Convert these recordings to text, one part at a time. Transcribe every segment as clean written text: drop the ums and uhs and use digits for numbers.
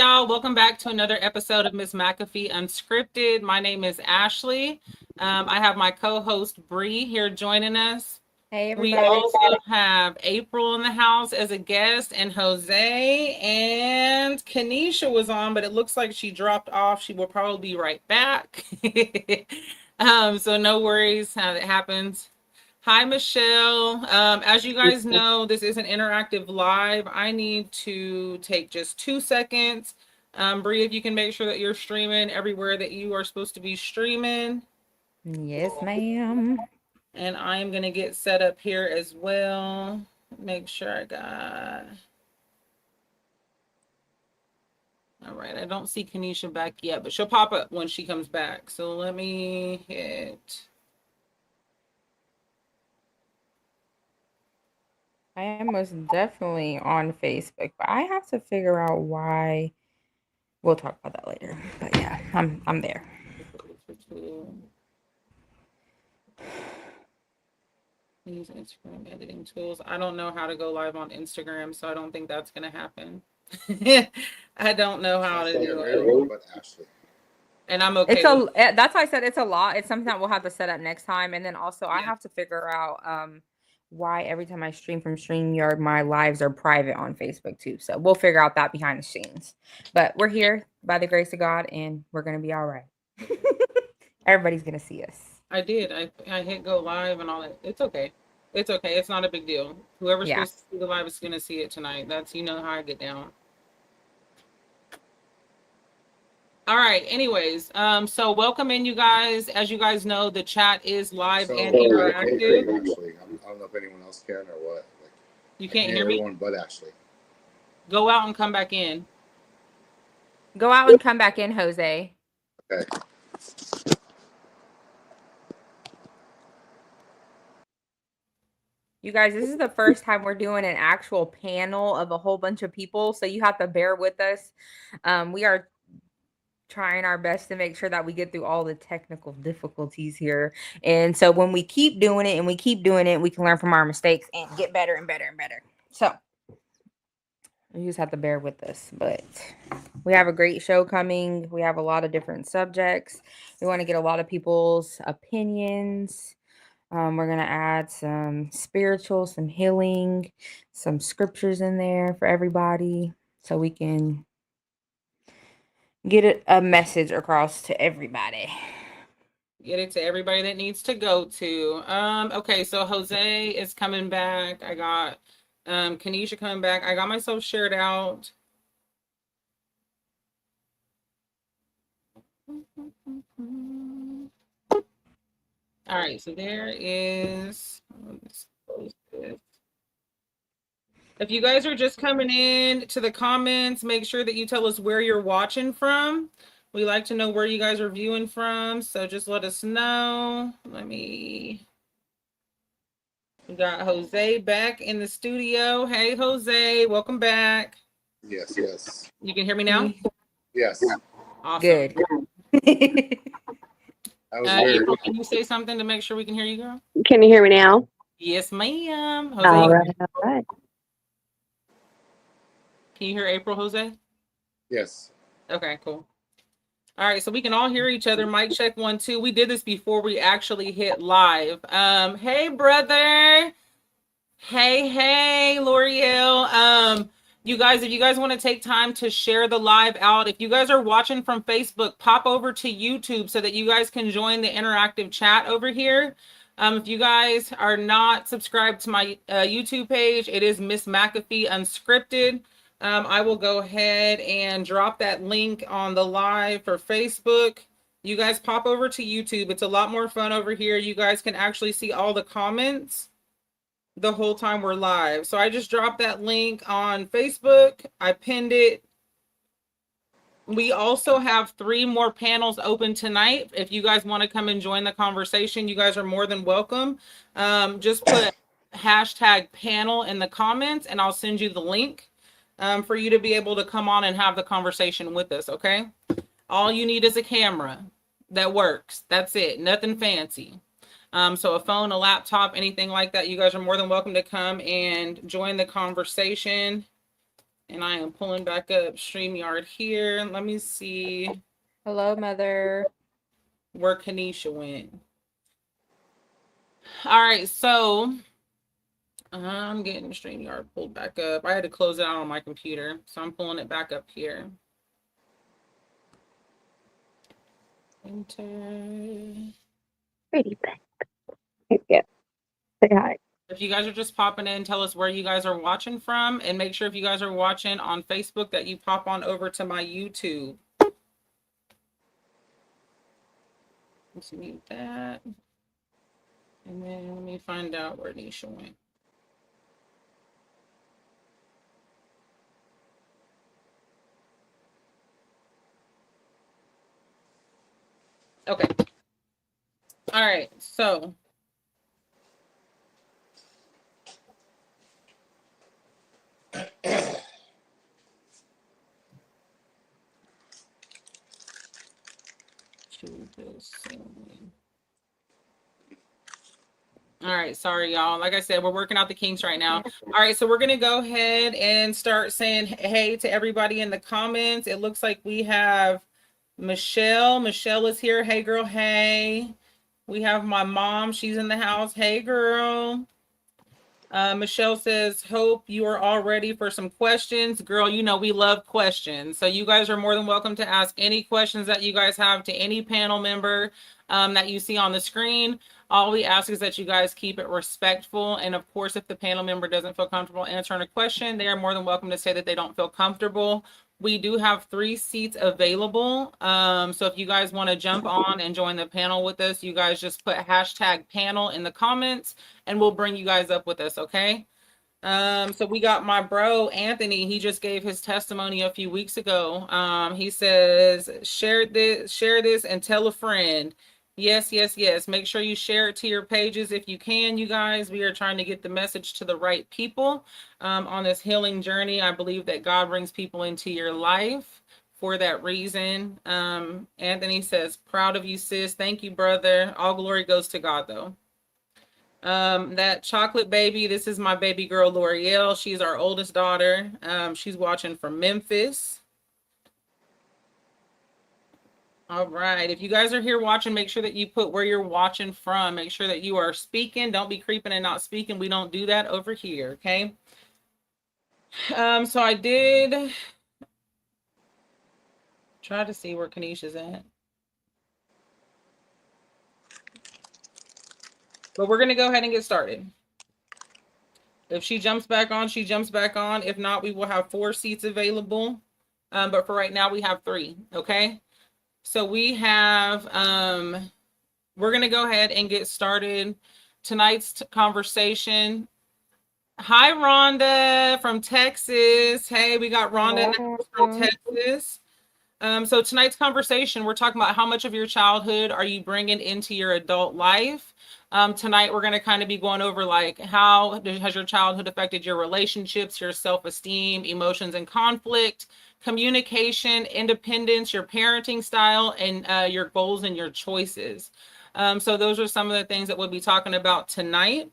y'all. Welcome back to another episode of Miss McAfee Unscripted. My name is Ashley. I have my co-host Bree here joining us. Hey, We everybody. also have April in the house as a guest, and Jose, and Kanisha was on, but it looks like she dropped off. She will probably be right back. So no worries how that happens. Hi, Michelle. As you guys know, this is an interactive live. I need to take just 2 seconds. Bree, if you can make sure that you're streaming everywhere that you are supposed to be streaming. Yes, ma'am. And I am going to get set up here as well. Make sure I got... All right, I don't see Kanisha back yet, but she'll pop up when she comes back. So let me hit... I am most definitely on Facebook, but I have to figure out why. We'll talk about that later. But yeah, I'm there. Use Instagram editing tools. I don't know how to go live on Instagram, so I don't think that's going to happen. I don't know how to do it. But Ashley. And I'm okay. That's why I said it's a lot. It's something that we'll have to set up next time. And then also I have to figure out why every time I stream from StreamYard, my lives are private on Facebook too. So we'll figure out that behind the scenes. But we're here by the grace of God, and we're gonna be all right. Everybody's gonna see us. I did. I hit go live and all that. It's okay. It's okay. It's not a big deal. Whoever's supposed to see the live is gonna see it tonight. That's how I get down. All right. Anyways, so welcome in, you guys. As you guys know, the chat is live and interactive. Actually, I don't know if anyone else can or what. Like, you can't hear me? Everyone but Ashley. Go out and come back in. Go out and come back in, Jose. Okay. You guys, this is the first time we're doing an actual panel of a whole bunch of people, so you have to bear with us. We are trying our best to make sure that we get through all the technical difficulties here. And so when we keep doing it and we keep doing it, we can learn from our mistakes and get better and better and better. So you just have to bear with us. But we have a great show coming. We have a lot of different subjects. We want to get a lot of people's opinions. We're going to add some spiritual, some healing, some scriptures in there for everybody so we can get a message across to everybody. Get it to everybody that needs to go to. Okay, so Jose is coming back. I got Kanisha coming back. I got myself shared out. All right, so there is... If you guys are just coming in to the comments, make sure that you tell us where you're watching from. We like to know where you guys are viewing from, so just let us know. We got Jose back in the studio. Hey, Jose, welcome back. Yes. You can hear me now? Yes. Awesome. Good. April, can you say something to make sure we can hear you, girl? Can you hear me now? Yes, ma'am. Jose, All right. Can you hear April, Jose? Yes. Okay, cool. All right, so we can all hear each other. Mic check 1, 2. We did this before we actually hit live. Hey, brother. Hey, L'Oreal. You guys, if you guys want to take time to share the live out, if you guys are watching from Facebook, pop over to YouTube so that you guys can join the interactive chat over here. If you guys are not subscribed to my YouTube page, it is Miss McAfee Unscripted. I will go ahead and drop that link on the live for Facebook. You guys pop over to YouTube. It's a lot more fun over here. You guys can actually see all the comments the whole time we're live. So I just dropped that link on Facebook. I pinned it. We also have 3 more panels open tonight. If you guys want to come and join the conversation, you guys are more than welcome. Just put #panel in the comments and I'll send you the link for you to be able to come on and have the conversation with us, okay? All you need is a camera that works. That's it. Nothing fancy. So a phone, a laptop, anything like that, you guys are more than welcome to come and join the conversation. And I am pulling back up StreamYard here. Let me see Hello, Mother. where Kanisha went. All right, so I'm getting StreamYard pulled back up. I had to close it out on my computer, so I'm pulling it back up here. Enter. Pretty back. Yeah. Say hi. If you guys are just popping in, tell us where you guys are watching from, and make sure if you guys are watching on Facebook that you pop on over to my YouTube. Let's mute that. And then let me find out where Nisha went. Okay. All right, so all right, sorry y'all. Like I said, we're working out the kinks right now. All right, so we're gonna go ahead and start saying hey to everybody in the comments. It looks like we have Michelle. Michelle is here. Hey girl, hey. We have my mom, she's in the house. Hey girl. Michelle says, hope you are all ready for some questions. Girl, you know we love questions. So you guys are more than welcome to ask any questions that you guys have to any panel member that you see on the screen. All we ask is that you guys keep it respectful. And of course, if the panel member doesn't feel comfortable answering a question, they are more than welcome to say that they don't feel comfortable. We do have 3 seats available. So if you guys want to jump on and join the panel with us, you guys just put #panel in the comments and we'll bring you guys up with us, okay? So we got my bro, Anthony. He just gave his testimony a few weeks ago. He says, share this and tell a friend. Yes, yes, yes. Make sure you share it to your pages if you can, you guys. We are trying to get the message to the right people on this healing journey. I believe that God brings people into your life for that reason. Anthony says, proud of you, sis. Thank you, brother. All glory goes to God, though. That chocolate baby, this is my baby girl, L'Oreal. She's our oldest daughter. She's watching from Memphis. All right. If you guys are here watching, make sure that you put where you're watching from. Make sure that you are speaking. Don't be creeping and not speaking. We don't do that over here, okay? So I did try to see where Kanisha's at. But we're going to go ahead and get started. If she jumps back on, she jumps back on. If not, we will have 4 seats available. But for right now, we have 3, okay? So we have, we're going to go ahead and get started. Tonight's conversation. Hi, Rhonda from Texas. Hey, we got Rhonda from Texas. So tonight's conversation, we're talking about how much of your childhood are you bringing into your adult life? Tonight, we're going to kind of be going over like how has your childhood affected your relationships, your self-esteem, emotions and conflict, communication, independence, your parenting style, and your goals and your choices. So those are some of the things that we'll be talking about tonight.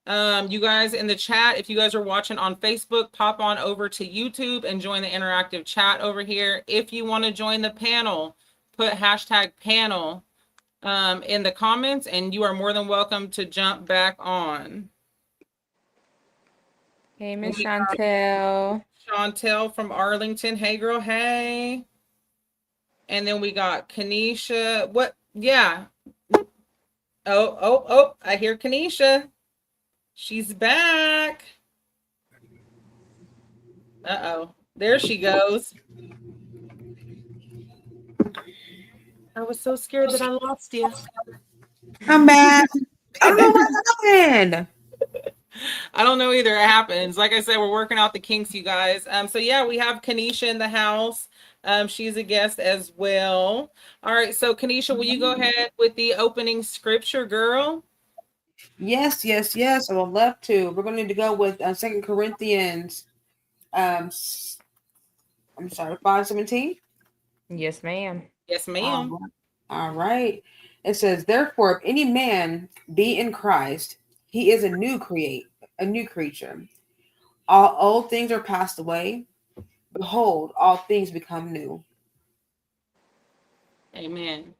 You guys in the chat, if you guys are watching on Facebook, pop on over to YouTube and join the interactive chat over here. If you want to join the panel, put #panel in the comments and you are more than welcome to jump back on. Hey, Miss Chantel. Chantel from Arlington. Hey, girl. Hey. And then we got Kanisha. What? Yeah. Oh, I hear Kanisha. She's back. Uh-oh. There she goes. I was so scared that I lost you. I'm back. I don't know what happened. I don't know either. It happens. Like I said, we're working out the kinks, you guys. So yeah, we have Kanisha in the house. She's a guest as well. All right. So Kanisha, will you go ahead with the opening scripture, girl? Yes. I would love to. We're going to go with 2 Corinthians. I'm sorry, 5:17. Yes, ma'am. Yes, ma'am. All right. It says, therefore, if any man be in Christ, he is a new creature. All old things are passed away. Behold, all things become new. Amen.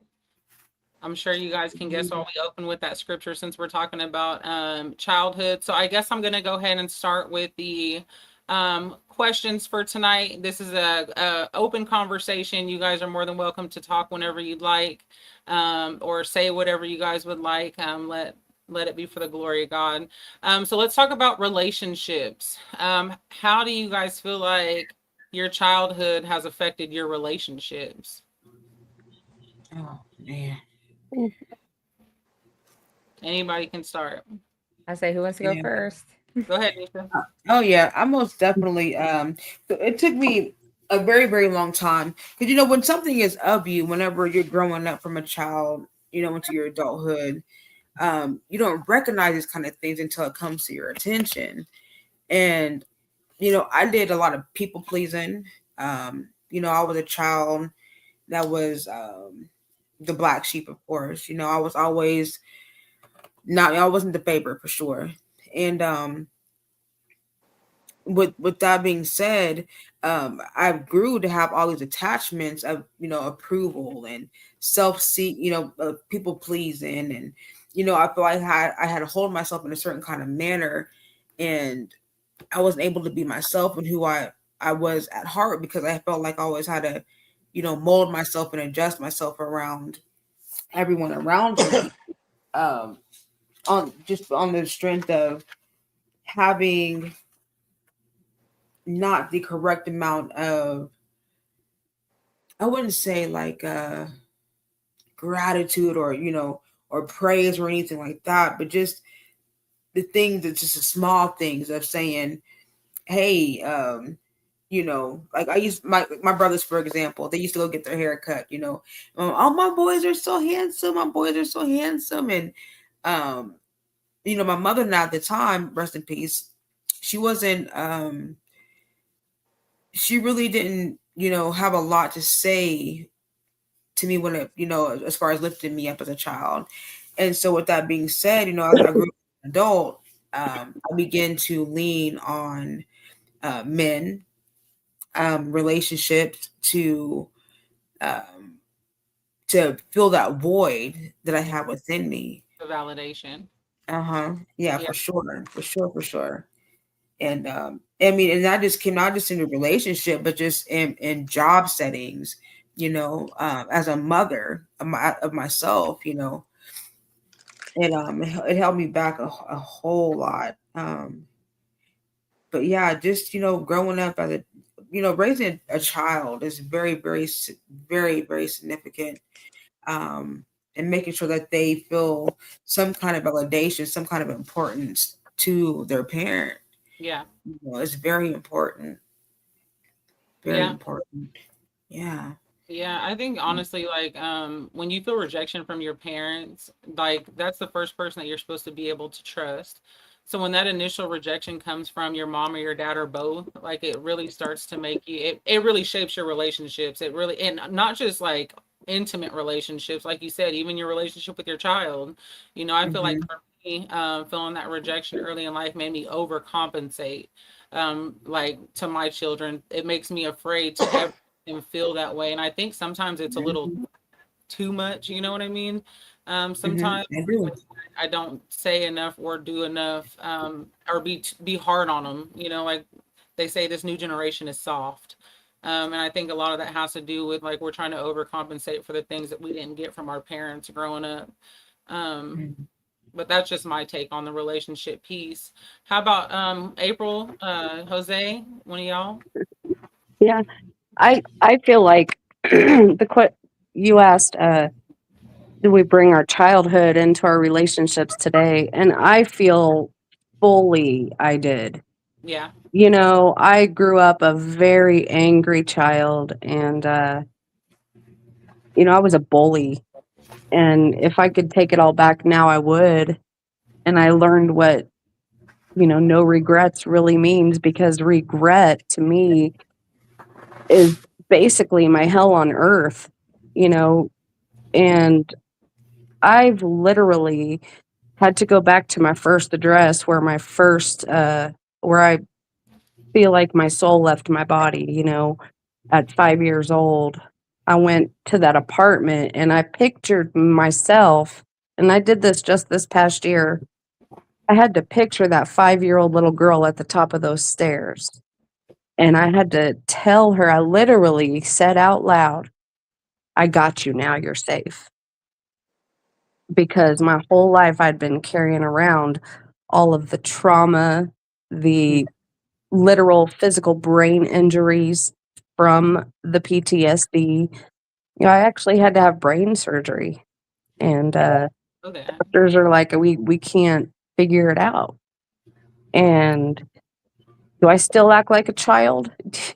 I'm sure you guys can guess why we open with that scripture since we're talking about childhood. So I guess I'm going to go ahead and start with the questions for tonight. This is a open conversation. You guys are more than welcome to talk whenever you'd like, or say whatever you guys would like. Let it be for the glory of God. So let's talk about relationships. How do you guys feel like your childhood has affected your relationships? Oh man. Anybody can start. I say, who wants to go Yeah. first? Go ahead, Nisha. Oh yeah, I most definitely. So it took me a very very long time because when something is of you, whenever you're growing up from a child, into your adulthood, you don't recognize these kind of things until it comes to your attention. And I did a lot of people pleasing. I was a child that was the black sheep, of course. I was always not. I wasn't the favorite for sure, and with that being said, I grew to have all these attachments of approval and self-seek, people pleasing, and I feel like I had to hold myself in a certain kind of manner, and I wasn't able to be myself and who I was at heart because I felt like I always had to mold myself and adjust myself around everyone around me, on the strength of having not the correct amount of, I wouldn't say like gratitude or or praise or anything like that, but just the things that's just the small things of saying, hey, like I used my brothers, for example, they used to go get their hair cut, oh, my boys are so handsome, and my mother now at the time, rest in peace, she wasn't she really didn't, have a lot to say to me when it, as far as lifting me up as a child. And so with that being said, as I grew up as an adult, I began to lean on men, relationships um, to fill that void that I have within me. The validation. Yeah, Yeah. for sure. And I mean, and that just came not just in a relationship, but just in job settings, as a mother of myself, and it held me back a whole lot. But yeah, just growing up as a raising a child is very very significant. And making sure that they feel some kind of validation, some kind of importance to their parent. Yeah. It's very important. Very Yeah. important. Yeah. Yeah, I think honestly, like, when you feel rejection from your parents, like that's the first person that you're supposed to be able to trust. So when that initial rejection comes from your mom or your dad or both, like it really starts to make you, it really shapes your relationships. It really, and not just like intimate relationships, like you said, even your relationship with your child. I feel like for me, feeling that rejection early in life made me overcompensate, like to my children. It makes me afraid to ever and feel that way. And I think sometimes it's a little too much, you know what I mean? Sometimes I do. I don't say enough or do enough, or be hard on them. Like they say, this new generation is soft. And I think a lot of that has to do with like we're trying to overcompensate for the things that we didn't get from our parents growing up. But that's just my take on the relationship piece. How about April, Jose, one of y'all? Yeah, I feel like you asked, do we bring our childhood into our relationships today? And I feel fully I did. Yeah. I grew up a very angry child, and I was a bully. And if I could take it all back now, I would. And I learned what no regrets really means, because regret to me is basically my hell on earth, you know, and I've literally had to go back to my first address where my first, where I feel like my soul left my body, you know, at 5 years old. I went to that apartment and I pictured myself, and I did this just this past year. I had to picture that 5-year-old little girl at the top of those stairs. And I had to tell her, I literally said out loud, I got you now, you're safe. Because my whole life I'd been carrying around all of the trauma, the literal physical brain injuries from the PTSD. You know, I actually had to have brain surgery, and Okay. doctors are like, we can't figure it out. And do I still act like a child?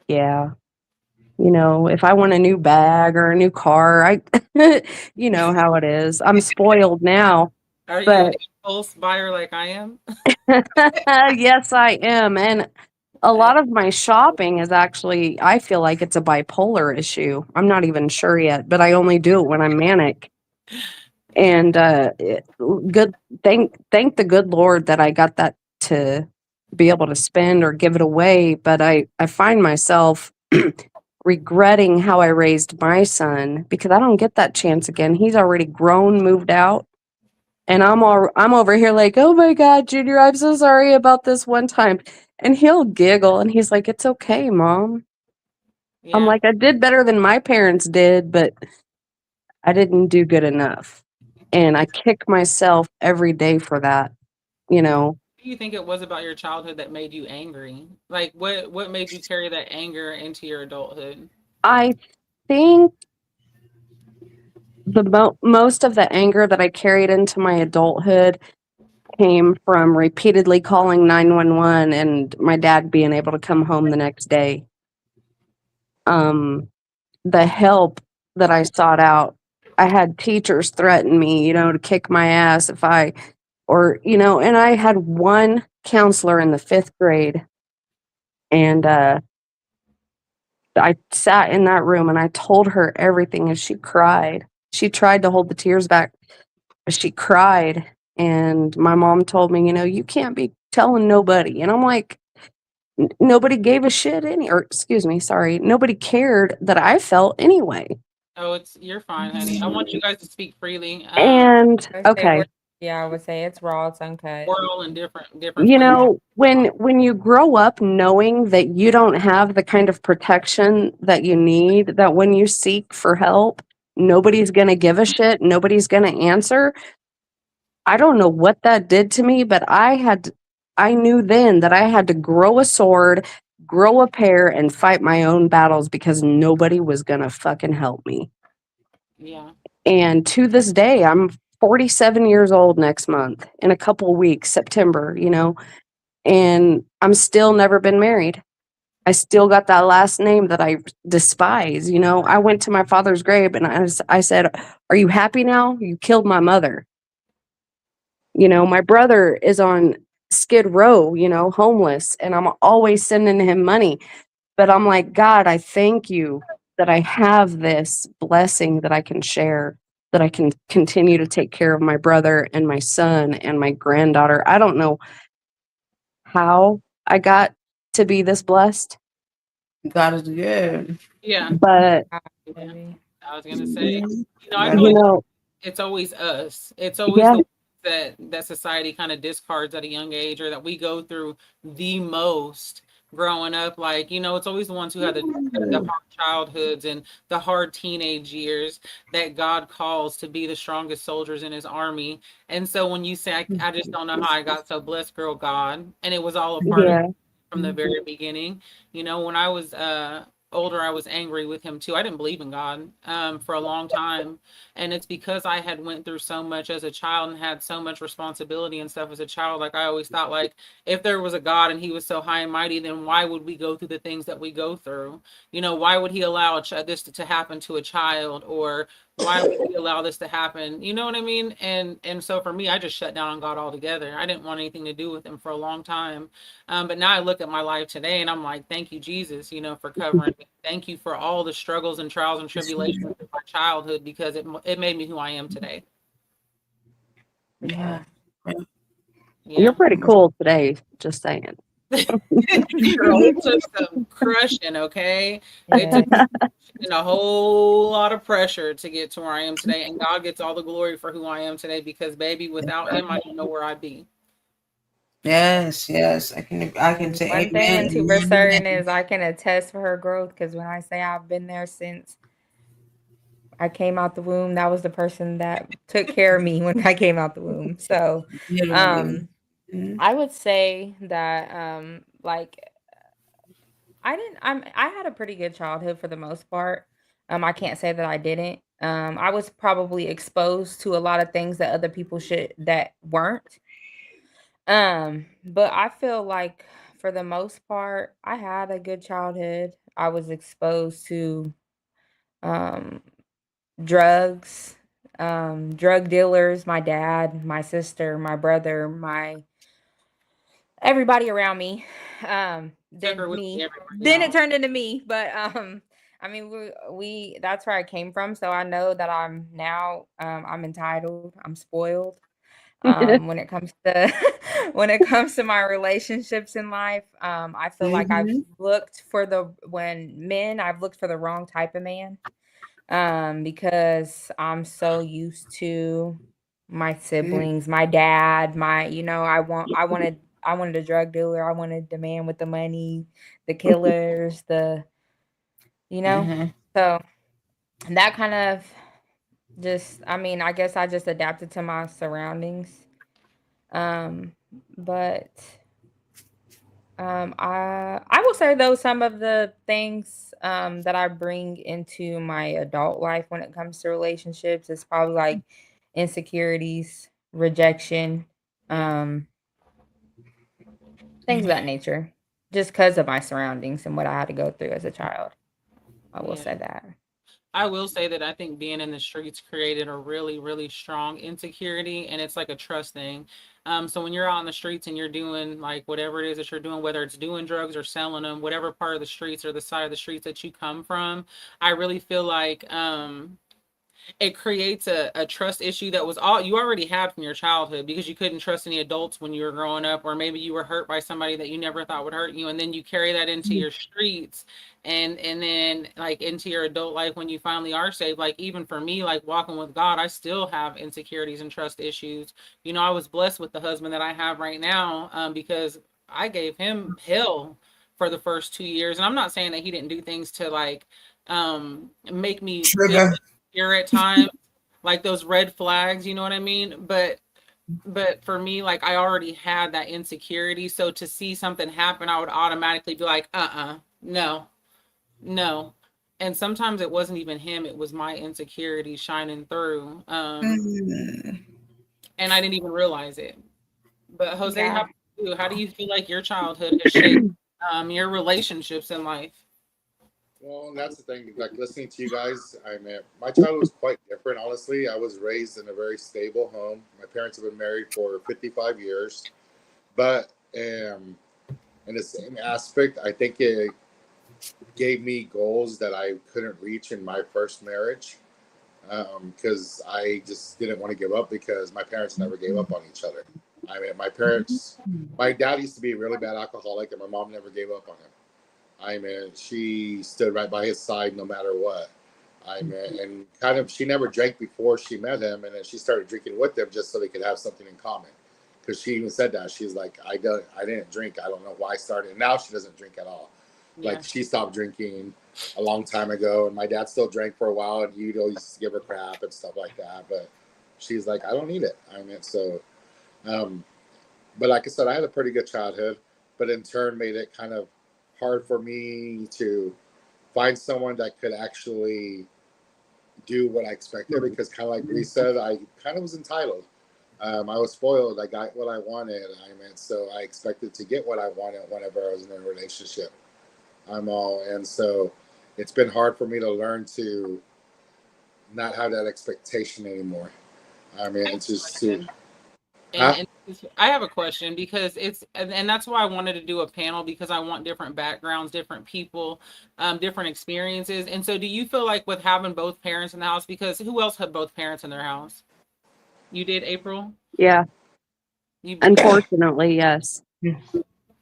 Yeah. You know, if I want a new bag or a new car, you know how it is. I'm spoiled now, Are you an but impulse buyer like I am? yes, I am. And a lot of my shopping is actually, I feel like it's a bipolar issue. I'm not even sure yet, but I only do it when I'm manic. And good, thank the good Lord that I got that to be able to spend or give it away. But I find myself regretting how I raised my son because I don't get that chance again. He's already grown, moved out. And I'm over here like, oh my God, Junior, I'm so sorry about this one time. And he'll giggle and he's like, it's okay, Mom. I'm Yeah. like, I did better than my parents did, but I didn't do good enough. And I kick myself every day for that, you know. What do you think it was about your childhood that made you angry? Like what made you carry that anger into your adulthood? I think most of the anger that I carried into my adulthood came from repeatedly calling 911 and my dad being able to come home the next day. The help that I sought out, I had teachers threaten me, you know, to kick my ass if you know, and I had one counselor in the 5th grade, and I sat in that room and I told her everything, and she cried. She tried to hold the tears back, but she cried. And my mom told me, you know, you can't be telling nobody. And I'm like, nobody gave a shit or excuse me, sorry, nobody cared that I felt anyway. Oh, you're fine, honey. I want you guys to speak freely. And I say okay, I would say it's raw, it's uncut. We're all in different you places. know, when you grow up knowing that you don't have the kind of protection that you need, that when you seek for help, nobody's going to give a shit, nobody's going to answer. I don't know what that did to me, but I knew then that I had to grow a sword, grow a pair, and fight my own battles because nobody was going to fucking help me. Yeah. And to this day, I'm 47 years old next month, in a couple weeks, September, you know, and I'm still never been married. I still got that last name that I despise, you know. I went to my father's grave and I said, are you happy now? You killed my mother. You know, my brother is on Skid Row, you know, homeless, and I'm always sending him money. But I'm like, God, I thank you that I have this blessing that I can share, that I can continue to take care of my brother and my son and my granddaughter. I don't know how I got to be this blessed, God is good. Yeah. but Yeah. I was gonna say, I God feel you like know, it's always us. It's always yeah, the that society kind of discards at a young age, or that we go through the most growing up. Like, it's always the ones who had the hard childhoods and the hard teenage years that God calls to be the strongest soldiers in his army. And so when you say, I just don't know how I got so blessed, girl, God, and it was all a part of yeah, from the very beginning. When I was older, I was angry with him too. I didn't believe in God for a long time, and it's because I had went through so much as a child and had so much responsibility and stuff as a child. Like, I always thought, like, if there was a God and he was so high and mighty, then why would we go through the things that we go through? Why would he allow this to happen to a child, or why would he allow this to happen? You know what I mean? And so for me, I just shut down on God altogether. I didn't want anything to do with him for a long time. But now I look at my life today and I'm like, thank you, Jesus, for covering me. Thank you for all the struggles and trials and tribulations of my childhood, because it made me who I am today. Yeah. You're Yeah. pretty cool today, just saying. It took some crushing, okay? It took a whole lot of pressure to get to where I am today, and God gets all the glory for who I am today, because baby, without him, I don't know where I'd be. Yes, yes. I can say One thing amen. and two for certain is I can attest for her growth, because when I say I've been there since I came out the womb, that was the person that took care of me when I came out the womb. So Literally. I would say that like I had a pretty good childhood for the most part. I can't say that I didn't. I was probably exposed to a lot of things that other people should that weren't. But I feel like for the most part, I had a good childhood. I was exposed to um drugs, drug dealers, my dad, my sister, my brother, my everybody around me. Took her Then with me. me everywhere, Then y'all. it turned into me. But I mean we that's where I came from. So I know that I'm now I'm entitled, I'm spoiled. When it comes to when it comes to my relationships in life, I feel like I've looked for I've looked for the wrong type of man. Because I'm so used to my siblings, my dad, I wanted a drug dealer, I wanted the man with the money, the killers, you know. So that kind of just I mean, I guess I just adapted to my surroundings. But I will say though some of the things that I bring into my adult life when it comes to relationships is probably like insecurities, rejection, um, things of that nature. Just because of my surroundings and what I had to go through as a child. I will say that. I will say that I think being in the streets created a really, really strong insecurity, and it's like a trust thing. So when you're out on the streets and you're doing like whatever it is that you're doing, whether it's doing drugs or selling them, whatever part of the streets or the side of the streets that you come from, I really feel like it creates a trust issue that was all you already had from your childhood, because you couldn't trust any adults when you were growing up, or maybe you were hurt by somebody that you never thought would hurt you, and then you carry that into your streets and then like into your adult life when you finally are saved. Like even for me, like walking with God, I still have insecurities and trust issues. You know, I was blessed with the husband that I have right now, because I gave him hell for the first 2 years, and I'm not saying that he didn't do things to like make me feel here at times, like those red flags, you know what I mean? But for me, like I already had that insecurity, so to see something happen, I would automatically be like, no, no. And sometimes it wasn't even him, it was my insecurity shining through. And I didn't even realize it. But Jose, Yeah. how do you feel like your childhood has shaped your relationships in life? Well, that's the thing. Like listening to you guys, I mean, my childhood was quite different. Honestly, I was raised in a very stable home. My parents have been married for 55 years, but in the same aspect, I think it gave me goals that I couldn't reach in my first marriage, because I just didn't want to give up because my parents never gave up on each other. I mean, my dad used to be a really bad alcoholic, and my mom never gave up on him. I mean, she stood right by his side no matter what. I mean, and kind of, she never drank before she met him, and then she started drinking with him just so they could have something in common. Because she even said that she's like, I didn't drink. I don't know why I started. And now she doesn't drink at all. Yeah. Like she stopped drinking a long time ago, and my dad still drank for a while, and he'd always give her crap and stuff like that. But she's like, I don't need it. I mean, so, um, but like I said, I had a pretty good childhood, but in turn made it kind of hard for me to find someone that could actually do what I expected, because kind of like Bree said, I kind of was entitled. I was spoiled. I got what I wanted. I mean, so I expected to get what I wanted whenever I was in a relationship. And so it's been hard for me to learn to not have that expectation anymore. I mean, it's just to, And I have a question, because and that's why I wanted to do a panel, because I want different backgrounds, different people, different experiences. And so do you feel like with having both parents in the house, because who else had both parents in their house? You did, April? Yeah. You Unfortunately, yes.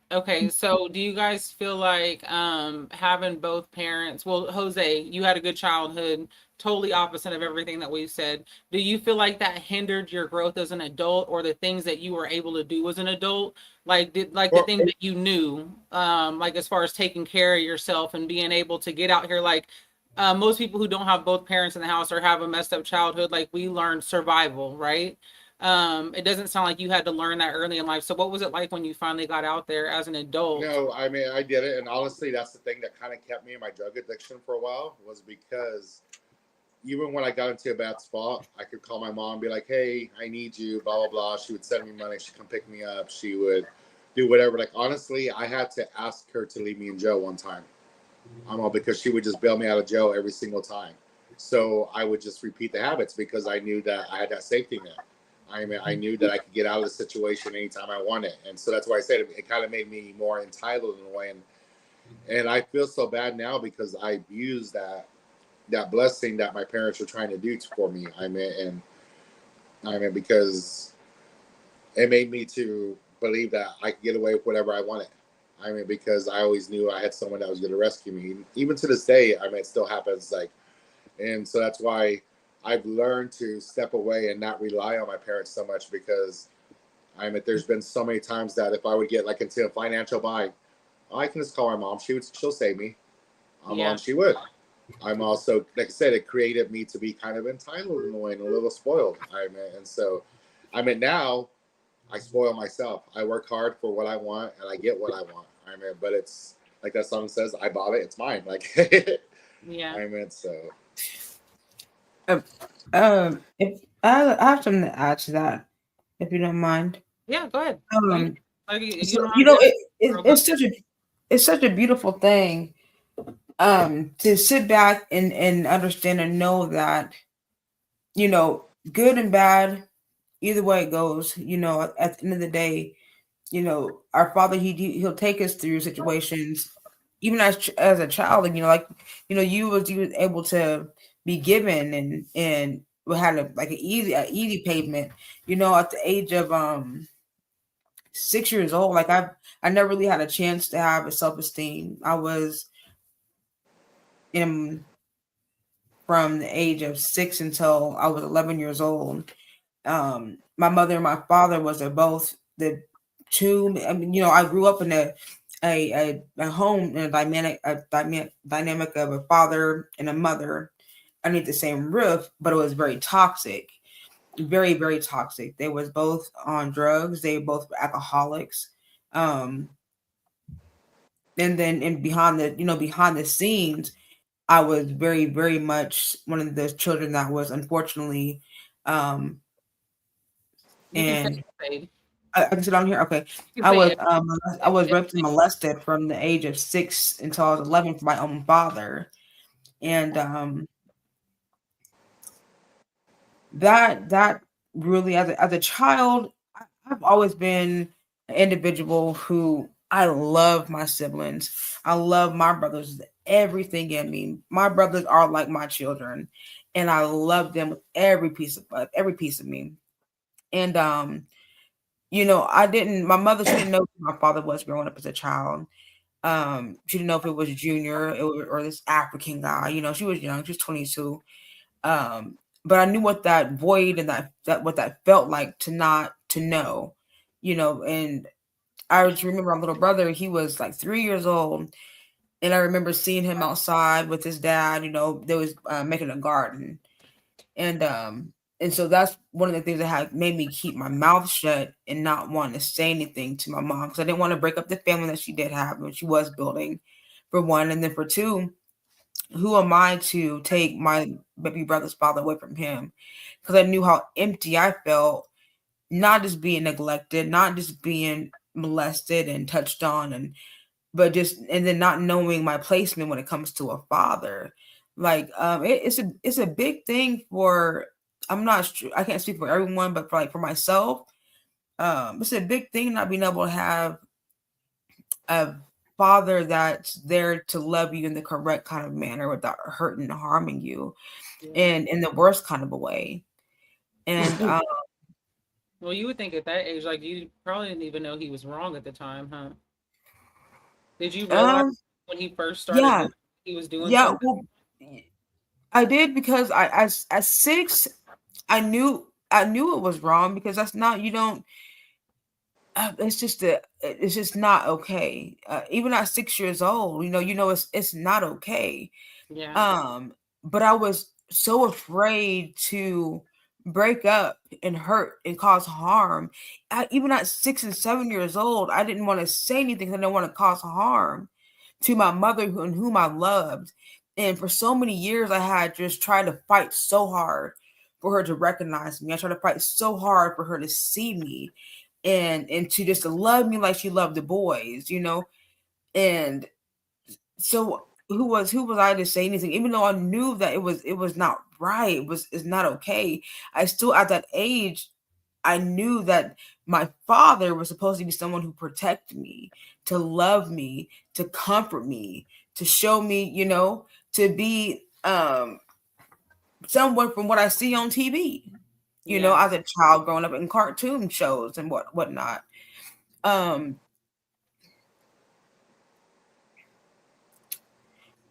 Okay, so do you guys feel like having both parents, well, Jose, you had a good childhood, totally opposite of everything that we've said. Do you feel like that hindered your growth as an adult, or the things that you were able to do as an adult? Like the Well, things that you knew, like as far as taking care of yourself and being able to get out here, like most people who don't have both parents in the house or have a messed up childhood, like we learned survival, right? It doesn't sound like you had to learn that early in life. So what was it like when you finally got out there as an adult? no, I mean, I did it, and honestly, that's the thing that kind of kept me in my drug addiction for a while, was because even when I got into a bad spot, I could call my mom and be like, "Hey, I need you," blah blah blah. She would send me money. She'd come pick me up. She would do whatever. Like honestly, I had to ask her to leave me in jail one time. I'm all because she would just bail me out of jail every single time. So I would just repeat the habits because I knew that I had that safety net. I mean, I knew that I could get out of the situation anytime I wanted, and so that's why I said it kind of made me more entitled in a way. And I feel so bad now because I abused that blessing that my parents were trying to do for me. I mean, because it made me to believe that I could get away with whatever I wanted. I mean, because I always knew I had someone that was going to rescue me. Even to this day, I mean, it still happens. Like, and so that's why I've learned to step away and not rely on my parents so much because I mean, there's been so many times that if I would get like into a financial bind, I can just call my mom. She'll save me. Yeah. She would. I'm also, like I said, it created me to be kind of entitled in a way and a little spoiled. I mean, and so, I mean, now I spoil myself. I work hard for what I want and I get what I want. I mean, but it's like that song says, I bought it, it's mine. Like, Yeah. I mean, so. Uh, if I have something to add to that, if you don't mind. Yeah, go ahead. Um, You so don't you have know, to, girl, go. it's such a beautiful thing to sit back and understand and know that, you know, good and bad, either way it goes, you know, at the end of the day, you know, our father, he'll take us through situations even as a child. And you know, like, you know, you was able to be given and we had like an easy pavement, you know, at the age of 6 years old. Like I never really had a chance to have a self-esteem. I was in from the age of 6 until I was 11 years old. My mother and my father was both the two. I mean, you know, I grew up in a home in a dynamic of a father and a mother underneath the same roof, but it was very toxic, very very toxic. They was both on drugs. They both were alcoholics. Um, and then and behind the scenes, I was very very much one of those children that was unfortunately um You can say and it. I can sit on here. Okay, You can I say was it. I was raped and molested from the age of 6 until I was 11 from my own father, and that really, as a child, I've always been an individual who I love my siblings. I love my brothers, everything in me. My brothers are like my children, and I love them with every piece of me. And you know, my mother, she didn't know who my father was growing up as a child. She didn't know if it was Junior or this African guy. You know, she was young, she was 22. But I knew what that void and that what that felt like to not to know, you know. And I just remember my little brother, he was like 3 years old, and I remember seeing him outside with his dad. You know, they was making a garden, and so that's one of the things that had made me keep my mouth shut and not want to say anything to my mom, because I didn't want to break up the family that she did have and she was building, for one. And then for two, who am I to take my baby brother's father away from him? Because I knew how empty I felt, not just being neglected, not just being molested and touched on, but just and then not knowing my placement when it comes to a father. Like it's a big thing for, I'm not sure, I can't speak for everyone, but for myself, it's a big thing not being able to have a father that's there to love you in the correct kind of manner without hurting and harming you, Yeah. and in the worst kind of a way. And Well, you would think at that age, like you probably didn't even know he was wrong at the time, huh? Did you realize Um, when he first started yeah, doing, he was doing yeah. something? Well, I did because I at 6, I knew it was wrong because that's not you don't. It's just not okay. Even at 6 years old, it's not okay. Yeah. Um, but I was so afraid to break up and hurt and cause harm. Even at 6 and 7 years old, I didn't want to say anything. I didn't want to cause harm to my mother and whom I loved. And for so many years, I had just tried to fight so hard for her to recognize me. I tried to fight so hard for her to see me and to just to love me like she loved the boys. And so who was I to say anything? Even though I knew that it was not right, it's not okay. I still at that age, I knew that my father was supposed to be someone who protected me, to love me, to comfort me, to show me, to be someone from what I see on TV, Yeah. as a child growing up in cartoon shows and whatnot. Um,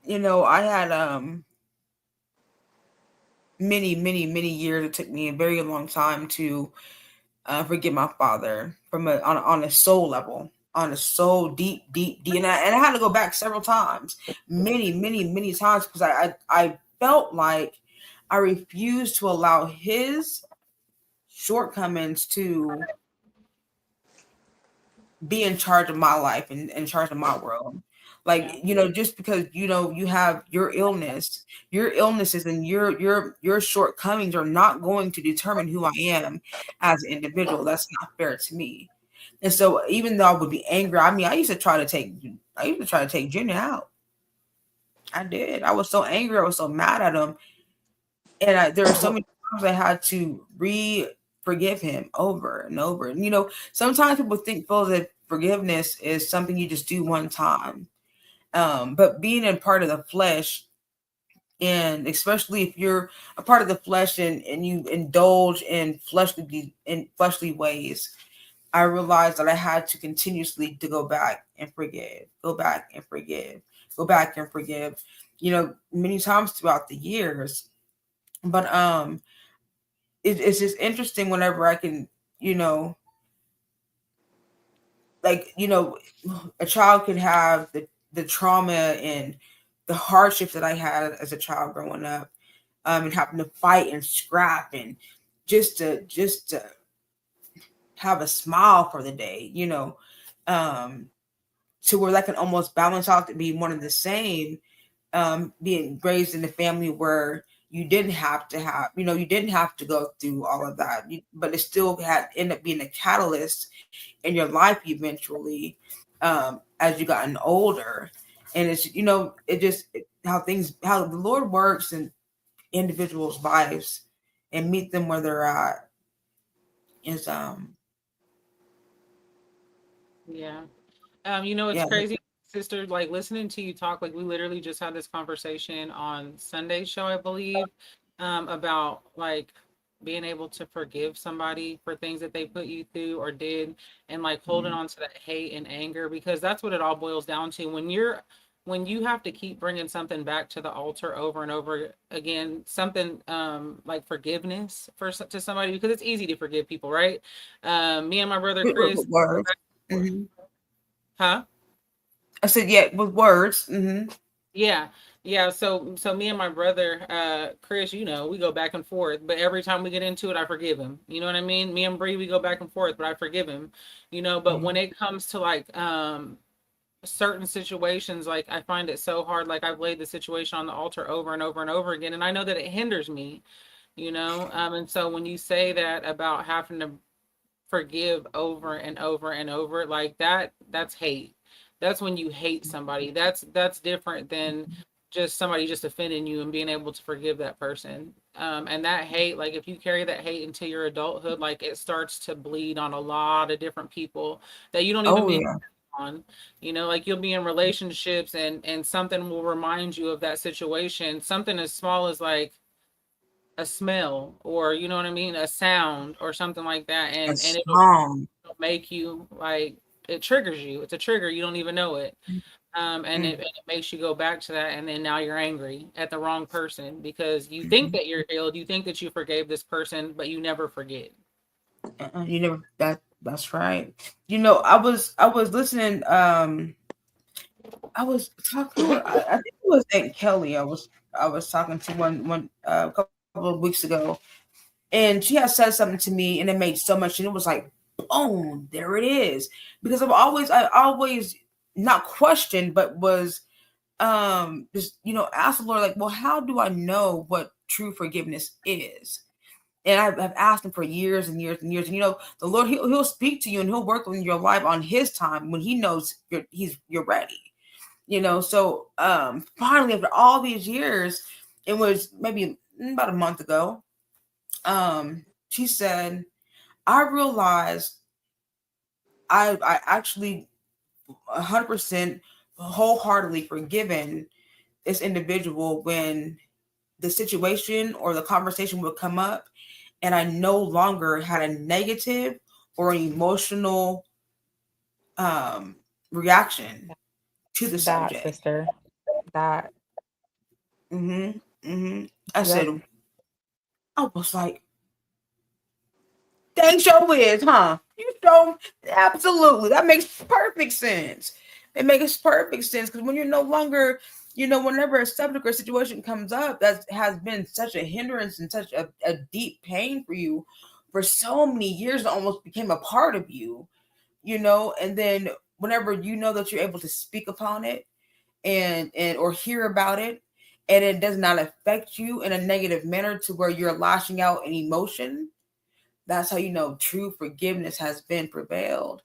I had many years. It took me a very long time to forgive my father from on a soul level, on a soul deep, and I had to go back several times, many times, because I felt like I refused to allow his shortcomings to be in charge of my life and in charge of my world. Like, Yeah. just because you have your illnesses and your shortcomings are not going to determine who I am as an individual. That's not fair to me. And so even though I would be angry, I mean, I used to try to take Junior out. I did. I was so angry. I was so mad at him. And there were so many times I had to forgive him over and over. And sometimes people feel that forgiveness is something you just do one time. But being a part of the flesh, and especially if you're a part of the flesh and you indulge in fleshly ways, I realized that I had to continuously to go back and forgive, go back and forgive, go back and forgive, many times throughout the years. But it's just interesting whenever I can, you know, like, a child could have the trauma and the hardships that I had as a child growing up, and having to fight and scrap and just to have a smile for the day, um, to where that can almost balance out to be one and the same, being raised in a family where you didn't have to go through all of that, but it still had end up being a catalyst in your life eventually, as you gotten older. And it's, how the Lord works in individuals' lives and meet them where they're at is, Yeah. It's yeah. crazy, sister, like listening to you talk, like we literally just had this conversation on Sunday's show, I believe, about like being able to forgive somebody for things that they put you through or did, and like holding on to that hate and anger, because that's what it all boils down to. When you have to keep bringing something back to the altar over and over again, something like forgiveness to somebody, because it's easy to forgive people, right? Me and my brother Chris, With words. Hmm. huh? I said, yeah, with words. Hmm. Yeah. Yeah. So me and my brother, Chris, we go back and forth, but every time we get into it, I forgive him. You know what I mean? Me and Bree, we go back and forth, but I forgive him, but when it comes to like, certain situations, like I find it so hard. Like I've laid the situation on the altar over and over and over again, and I know that it hinders me, and so when you say that about having to forgive over and over and over, like that's hate. That's when you hate somebody. That's different than just somebody just offending you and being able to forgive that person. And that hate, like if you carry that hate into your adulthood, like it starts to bleed on a lot of different people that you don't even Oh be yeah. on. Like you'll be in relationships and something will remind you of that situation, something as small as like a smell, or you know what I mean, a sound or something like that, A and it'll song. make you like it triggers you. It's a trigger. You don't even know it. And Mm. it makes you go back to that, and then now you're angry at the wrong person because you think that you're healed, you think that you forgave this person, but you never forget. You never that's right. You know, I was listening. I was talking. I think it was Aunt Kelly. I was talking to one a couple of weeks ago, and she had said something to me, and it made so much. And it was like, boom, there it is. Because I always not questioned, but was just asked the Lord, like, well, how do I know what true forgiveness is? And I've asked him for years and years and years. And the Lord, he'll speak to you and he'll work in your life on his time when he knows you're ready. So finally, after all these years, it was maybe about a month ago. She said, I realized I actually 100% wholeheartedly forgiven this individual when the situation or the conversation would come up, and I no longer had a negative or an emotional reaction to the That, subject. sister. That. Mm-hmm. Mm-hmm. I Yep. said, I was like, thanks your whiz, huh? You don't absolutely. That makes perfect sense. It makes perfect sense because when you're no longer, whenever a subject or situation comes up that has been such a hindrance and such a deep pain for you for so many years, it almost became a part of you, and then whenever you know that you're able to speak upon it and or hear about it, and it does not affect you in a negative manner to where you're lashing out in emotion, that's how true forgiveness has been prevailed.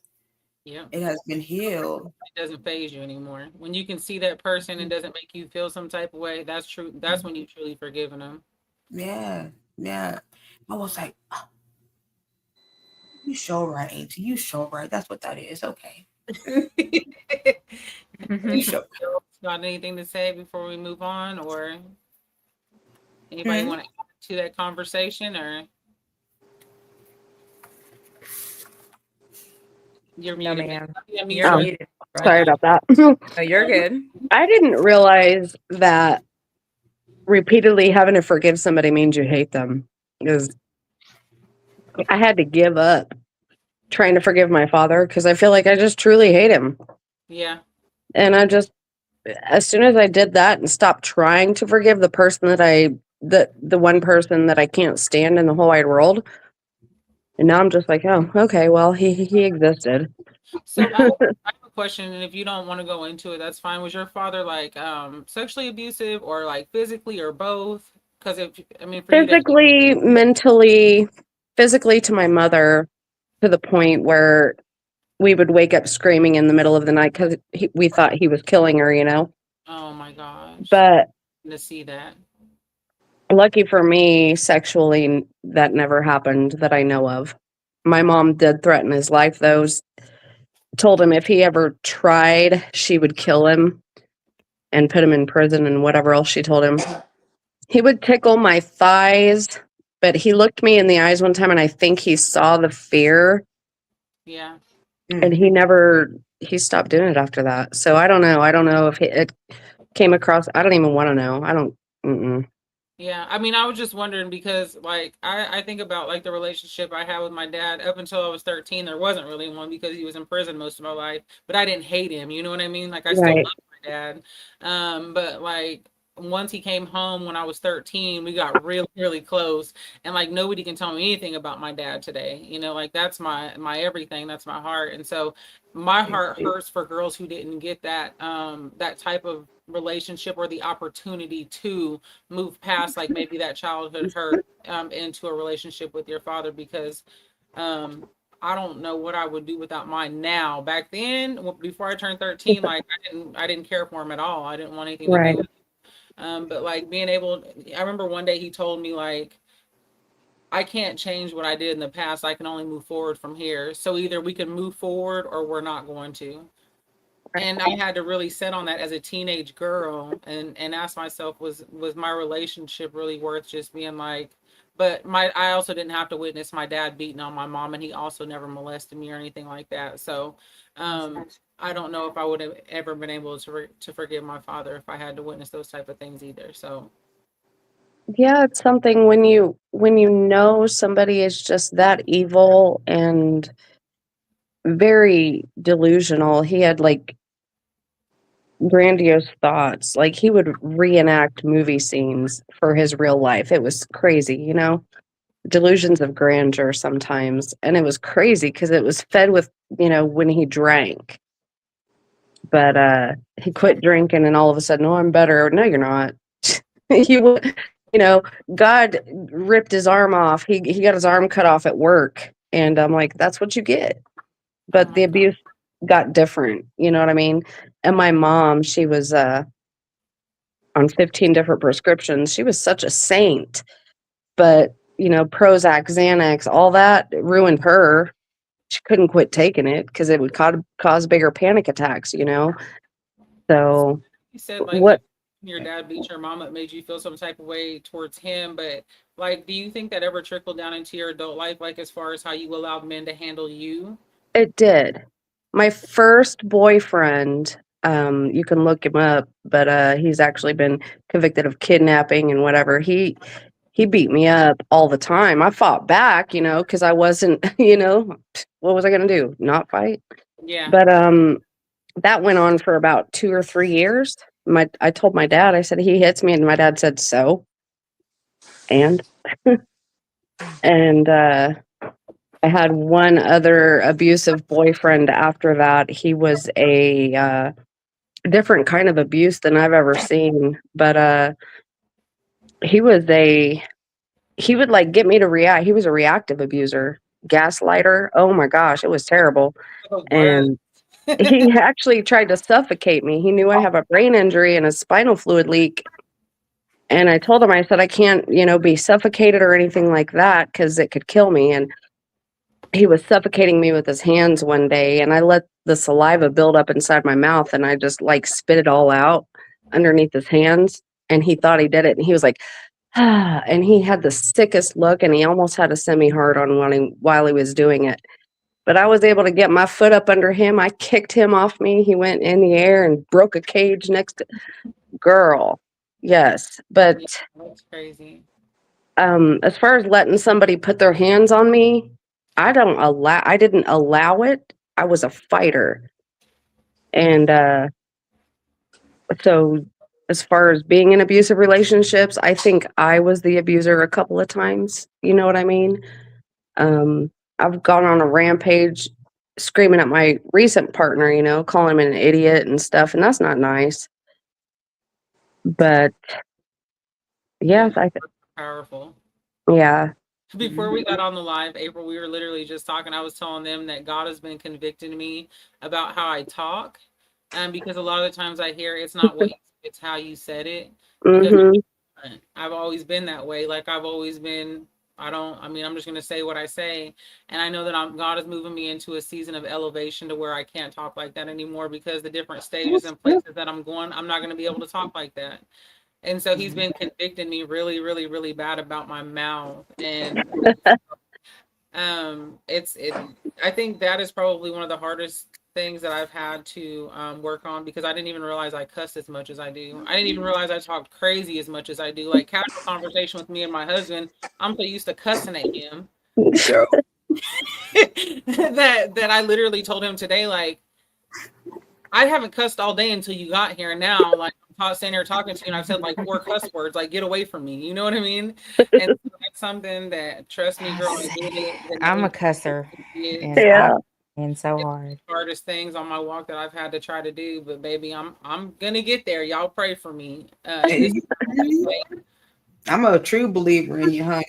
Yeah. It has been healed. It doesn't phase you anymore. When you can see that person and doesn't make you feel some type of way, that's true. That's when you truly forgiven them. Yeah, yeah. I was like, oh, you sure right, Auntie. You sure right. That's what that is. Okay. You sure. Got anything to say before we move on, or anybody Hmm? want to add to that conversation, or you're No, muted? ma'am. Yeah, mute You're your Oh, muted. Go sorry ahead. about that. No, you're good. I didn't realize that repeatedly having to forgive somebody means you hate them. Because I had to give up trying to forgive my father because I feel like I just truly hate him. Yeah. And as soon as I did that and stopped trying to forgive the person the one person that I can't stand in the whole wide world, and now I'm just like, oh, okay, well, he existed. So I have a question, and if you don't want to go into it, that's fine. Was your father like sexually abusive or like physically or both? Because if I mean for you to Physically, mentally, physically to my mother, to the point where we would wake up screaming in the middle of the night because we thought he was killing her. oh my gosh, But to see that. lucky for me, sexually, that never happened that I know of. My mom did threaten his life, though. Told him if he ever tried, she would kill him and put him in prison and whatever else she told him. He would tickle my thighs, but he looked me in the eyes one time and I think he saw the fear Yeah. and he stopped doing it after that. So I don't know. I don't know if it came across. I don't even want to know. I don't. Mm-mm. Yeah, I mean, I was just wondering because, like, I think about like the relationship I had with my dad up until I was 13. There wasn't really one because he was in prison most of my life, but I didn't hate him. You know what I mean? Like, I still Right. love my dad. But like once he came home when I was 13, we got really, really close, and like nobody can tell me anything about my dad today. You know, like that's my everything. That's my heart, and so my heart hurts for girls who didn't get that type of relationship or the opportunity to move past like maybe that childhood hurt into a relationship with your father because um I don't know what I would do without mine now. Back then, before I turned 13, like I didn't care for him at all. I didn't want anything to do Right. with but like being able, I remember one day he told me like I can't change what I did in the past. I can only move forward from here. So either we can move forward or we're not going to. And I had to really sit on that as a teenage girl and ask myself, was my relationship really worth just being like But I also didn't have to witness my dad beating on my mom, and he also never molested me or anything like that. So I don't know if I would have ever been able to forgive my father if I had to witness those type of things either. So Yeah, it's something when you know somebody is just that evil and very delusional. He had like grandiose thoughts. Like he would reenact movie scenes for his real life. It was crazy, you know? Delusions of grandeur sometimes. And it was crazy because it was fed with, you know, when he drank. But he quit drinking and all of a sudden, oh, I'm better. No, you're not. you you know, God ripped his arm off. He got his arm cut off at work. And I'm like, that's what you get. oh But my the God. abuse got different, you know what I mean? And my mom, she was on 15 different prescriptions. She was such a saint. But, you know, Prozac, Xanax, all that ruined her. She couldn't quit taking it because it would cause bigger panic attacks, you know? So, You said like what your dad beat your mom, it made you feel some type of way towards him, but like, do you think that ever trickled down into your adult life, like as far as how you allowed men to handle you? it did. My first boyfriend, you can look him up, but he's actually been convicted of kidnapping and whatever. He beat me up all the time. I fought back, you know, because I wasn't, you know, what was I gonna do? Not fight? Yeah. But that went on for about 2 or 3 years. I told my dad, I said, "He hits me," and my dad said, "So?" And and I had one other abusive boyfriend after that. He was a different kind of abuse than I've ever seen, but he was a he would like get me to react. He was a reactive abuser, gaslighter. Oh my gosh, it was terrible. Oh, what? And he actually tried to suffocate me. He knew I have a brain injury and a spinal fluid leak. And I told him, I said, I can't, you know, be suffocated or anything like that because it could kill me. And he was suffocating me with his hands one day. And I let the saliva build up inside my mouth and I just like spit it all out underneath his hands. And he thought he did it. And he was like, ah, and he had the sickest look and he almost had a semi hard on while he was doing it. But I was able to get my foot up under him. I kicked him off me. He went in the air and broke a cage next to girl. Yes. But Yeah, that's crazy. as far as letting somebody put their hands on me, I didn't allow it. I was a fighter. And so as far as being in abusive relationships, I think I was the abuser a couple of times. You know what I mean? Um, I've gone on a rampage screaming at my recent partner, you know, calling him an idiot and stuff, and that's not nice. But Yeah, yes, powerful. yeah. Before we got on the live, April, we were literally just talking. I was telling them that God has been convicting me about how I talk. Because a lot of the times I hear it's not what you, it's how you said it. Because Mhm. I've always been that way. Like I've always been, I mean, I'm just going to say what I say. And I know that God is moving me into a season of elevation to where I can't talk like that anymore because the different stages and places that I'm going, I'm not going to be able to talk like that. And so he's been convicting me really, really, really bad about my mouth. And I think that is probably one of the hardest things that I've had to work on because I didn't even realize I cussed as much as I do. I didn't even realize I talked crazy as much as I do. Like casual conversation with me and my husband, I'm so used to cussing at him that I literally told him today, like, I haven't cussed all day until you got here. Now, like, I'm standing here talking to you, and I've said like 4 cuss words. Like, get away from me. You know what I mean? And so that's something that, trust me, girl, I did it. I'm a cusser, and Yeah. and so It's hard. the hardest things on my walk that I've had to try to do. But baby, I'm gonna get there. Y'all pray for me. I'm a true believer in you, honey.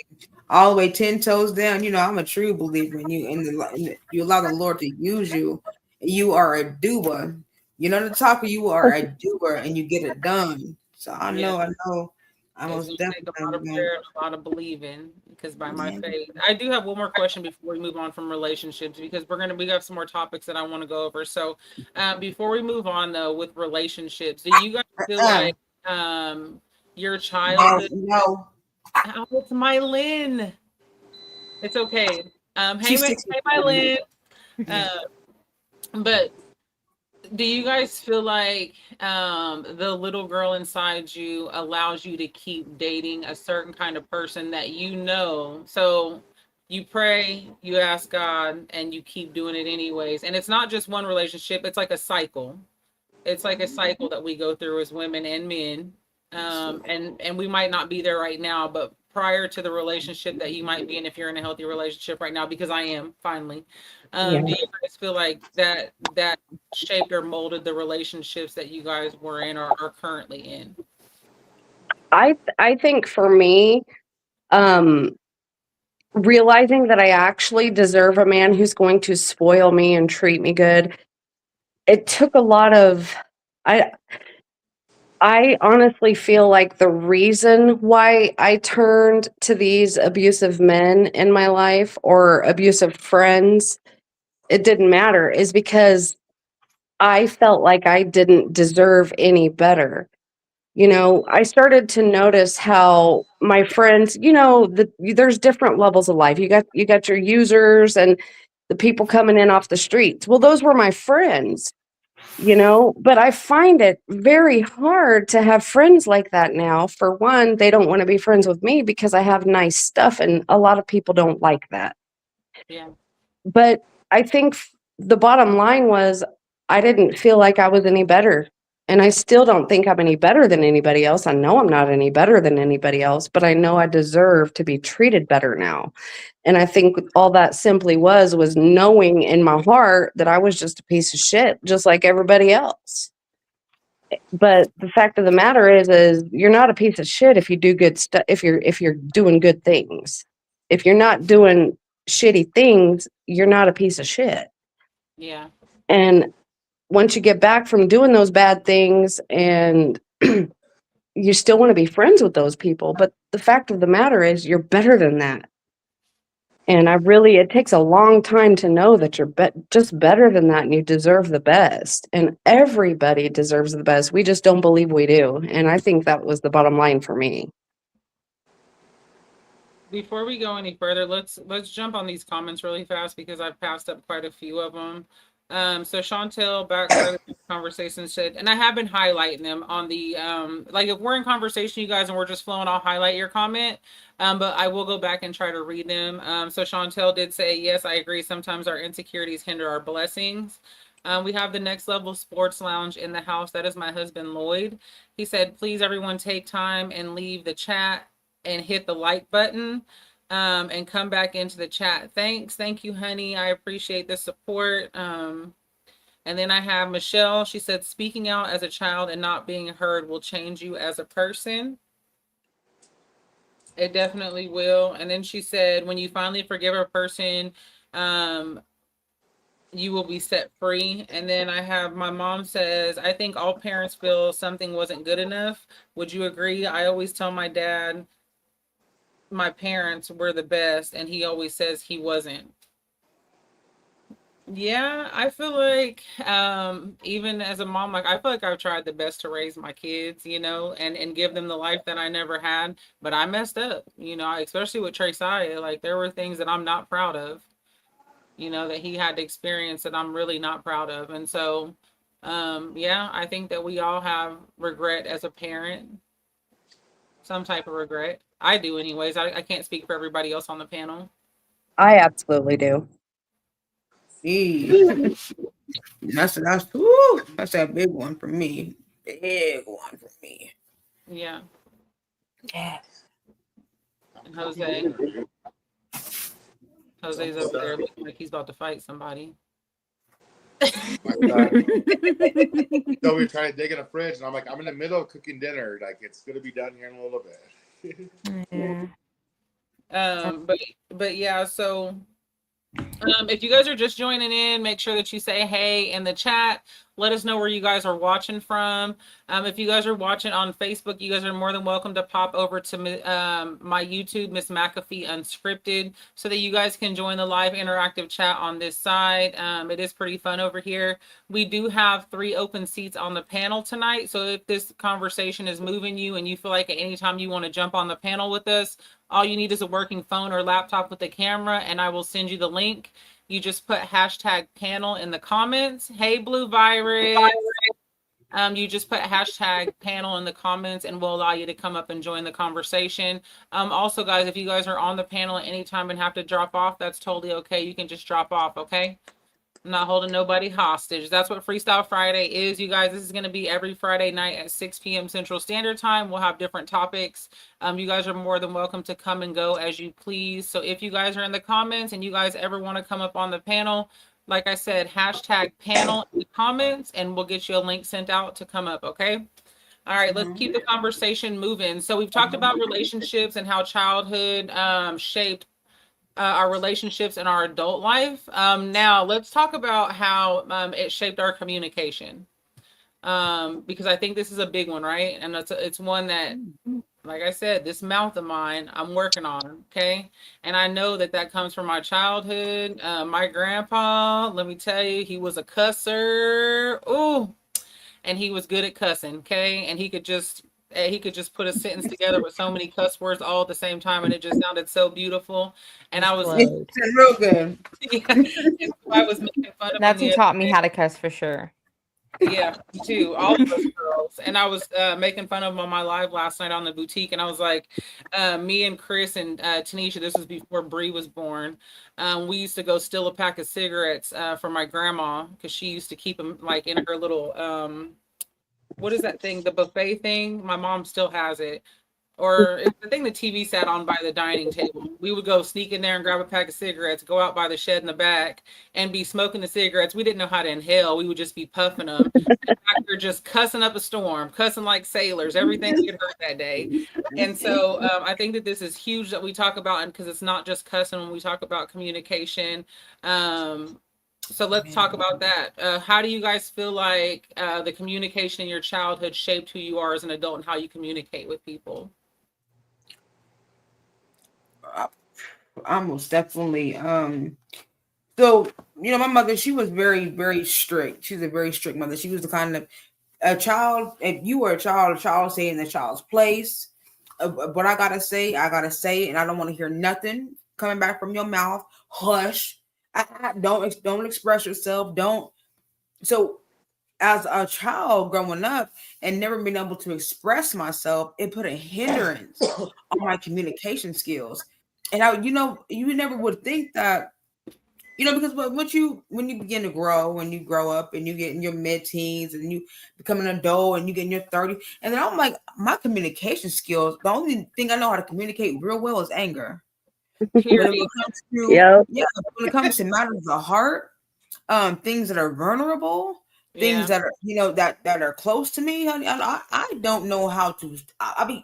All the way 10 toes down. You know, I'm a true believer in you, and you allow the Lord to use you. You are a doer. You're not a talker. You are a doer, and you get it done. So I Yeah. know. I It's most gonna take a lot of definitely. prayer and a lot of believing because by my Yeah. faith. I do have one more question before we move on from relationships because we have some more topics that I want to go over. So before we move on though with relationships, do you guys feel like your No, childhood no. Oh, it's my Lynn. It's okay. Hey, She's 6 hey, my Lynn. Yeah. But do you guys feel like the little girl inside you allows you to keep dating a certain kind of person that you know? So you pray, you ask God, and you keep doing it anyways. And it's not just one relationship, it's like a cycle. It's like a cycle that we go through as women and men. And we might not be there right now, but prior to the relationship that you might be in, if you're in a healthy relationship right now, because I am finally, Yeah. do you guys feel like that shaped or molded the relationships that you guys were in or are currently in? I think for me, um, realizing that I actually deserve a man who's going to spoil me and treat me good, it took a lot of I I honestly feel like the reason why I turned to these abusive men in my life or abusive friends, it didn't matter, is because I felt like I didn't deserve any better. You know, I started to notice how my friends, there's different levels of life. You got your users and the people coming in off the streets. Well, those were my friends, but I find it very hard to have friends like that now. For one, they don't want to be friends with me because I have nice stuff, and a lot of people don't like that. Yeah. But I think the bottom line was I didn't feel like I was any better. And I still don't think I'm any better than anybody else. I know I'm not any better than anybody else, but I know I deserve to be treated better now. And I think all that simply was knowing in my heart that I was just a piece of shit, just like everybody else. But the fact of the matter is you're not a piece of shit if you do good stuff, if you're doing good things. If you're not doing shitty things, you're not a piece of shit. Yeah. And once you get back from doing those bad things and you still want to be friends with those people, but the fact of the matter is you're better than that. And it takes a long time to know that you're just better than that and you deserve the best. And everybody deserves the best. We just don't believe we do. And I think that was the bottom line for me. Before we go any further, let's jump on these comments really fast because I've passed up quite a few of them. So Chantel back for the conversation said, and I have been highlighting them on the like if we're in conversation, you guys, and we're just flowing, I'll highlight your comment. But I will go back and try to read them. So Chantel did say, yes, I agree. Sometimes our insecurities hinder our blessings. We have the Next Level Sports Lounge in the house. That is my husband Lloyd. He said, please everyone take time and leave the chat and hit the like button and come back into the chat. Thank you, honey. I appreciate the support. And then I have Michelle. She said, speaking out as a child and not being heard will change you as a person. It definitely will. And then she said, when you finally forgive a person, you will be set free. And then I have my mom says, I think all parents feel something wasn't good enough. Would you agree? I always tell my dad my parents were the best and he always says he wasn't. Yeah, I feel like even as a mom, like I feel like I've tried the best to raise my kids, and give them the life that I never had, but I messed up, especially with Trey Saya. Like there were things that I'm not proud of, that he had to experience that I'm really not proud of. And so yeah, I think that we all have regret as a parent, some type of regret. I do anyways. I can't speak for everybody else on the panel. I absolutely do. That's a big one for me. Big one for me. Yeah. Yes. And Jose's over there looking like he's about to fight somebody. So we're trying to dig in a fridge, and I'm like, I'm in the middle of cooking dinner. Like, it's gonna be done here in a little bit. Yeah. But yeah, so if you guys are just joining in, make sure that you say hey in the chat. Let us know where you guys are watching from. If you guys are watching on Facebook, you guys are more than welcome to pop over to my YouTube, Miss McAfee Unscripted, so that you guys can join the live interactive chat on this side. It is pretty fun over here. We do have 3 open seats on the panel tonight. So if this conversation is moving you and you feel like at any time you want to jump on the panel with us, all you need is a working phone or laptop with a camera, and I will send you the link. You just put hashtag panel in the comments. Hey, Blue Virus. You just put hashtag panel in the comments and we'll allow you to come up and join the conversation. Also, guys, if you guys are on the panel at any time and have to drop off, that's totally okay. You can just drop off, okay? I'm not holding nobody hostage. That's what Freestyle Friday is, you guys. This is going to be every Friday night at 6 p.m. Central Standard Time. We'll have different topics. You guys are more than welcome to come and go as you please. So if you guys are in the comments and you guys ever want to come up on the panel, like I said, hashtag panel in the comments and we'll get you a link sent out to come up, okay? All right, let's keep the conversation moving. So we've talked about relationships and how childhood shaped our relationships in our adult life. Now let's talk about how it shaped our communication. Because I think this is a big one, right? And it's one that, like I said, this mouth of mine, I'm working on, okay? And I know that comes from my childhood. My grandpa, let me tell you, he was a cusser. Ooh, and he was good at cussing, okay? And he could just put a sentence together with so many cuss words all at the same time, and it just sounded so beautiful. And I was real good. Yeah, and so I was making fun of That's him. who taught me how to cuss for sure. Yeah, me too. All of us girls. And I was making fun of him on my live last night on the boutique, and I was like, me and Chris and Tanisha, this was before Bree was born. We used to go steal a pack of cigarettes from my grandma because she used to keep them like in her little what is that thing? The buffet thing. My mom still has it. Or it's the thing the TV sat on by the dining table. We would go sneak in there and grab a pack of cigarettes, go out by the shed in the back and be smoking the cigarettes. We didn't know how to inhale. We would just be puffing them. And after just cussing up a storm, cussing like sailors, everything we had heard that day. And so I think that this is huge that we talk about, and because it's not just cussing when we talk about communication. So let's talk about that. How do you guys feel like the communication in your childhood shaped who you are as an adult and how you communicate with people? Almost definitely. So my mother, she was very, very strict. She's a very strict mother. She was the kind of a child. If you were a child stay in the child's place. What I gotta say, and I don't want to hear nothing coming back from your mouth. Hush. Don't express yourself. Don't. So as a child growing up and never being able to express myself, it put a hindrance on my communication skills. And you never would think that, because when you begin to grow, when you grow up and you get in your mid-teens and you become an adult and you get in your 30s, and then I'm like, my communication skills, the only thing I know how to communicate real well is anger. When it comes to matters of heart, things that are vulnerable, things that are that are close to me, honey, I don't know how to. I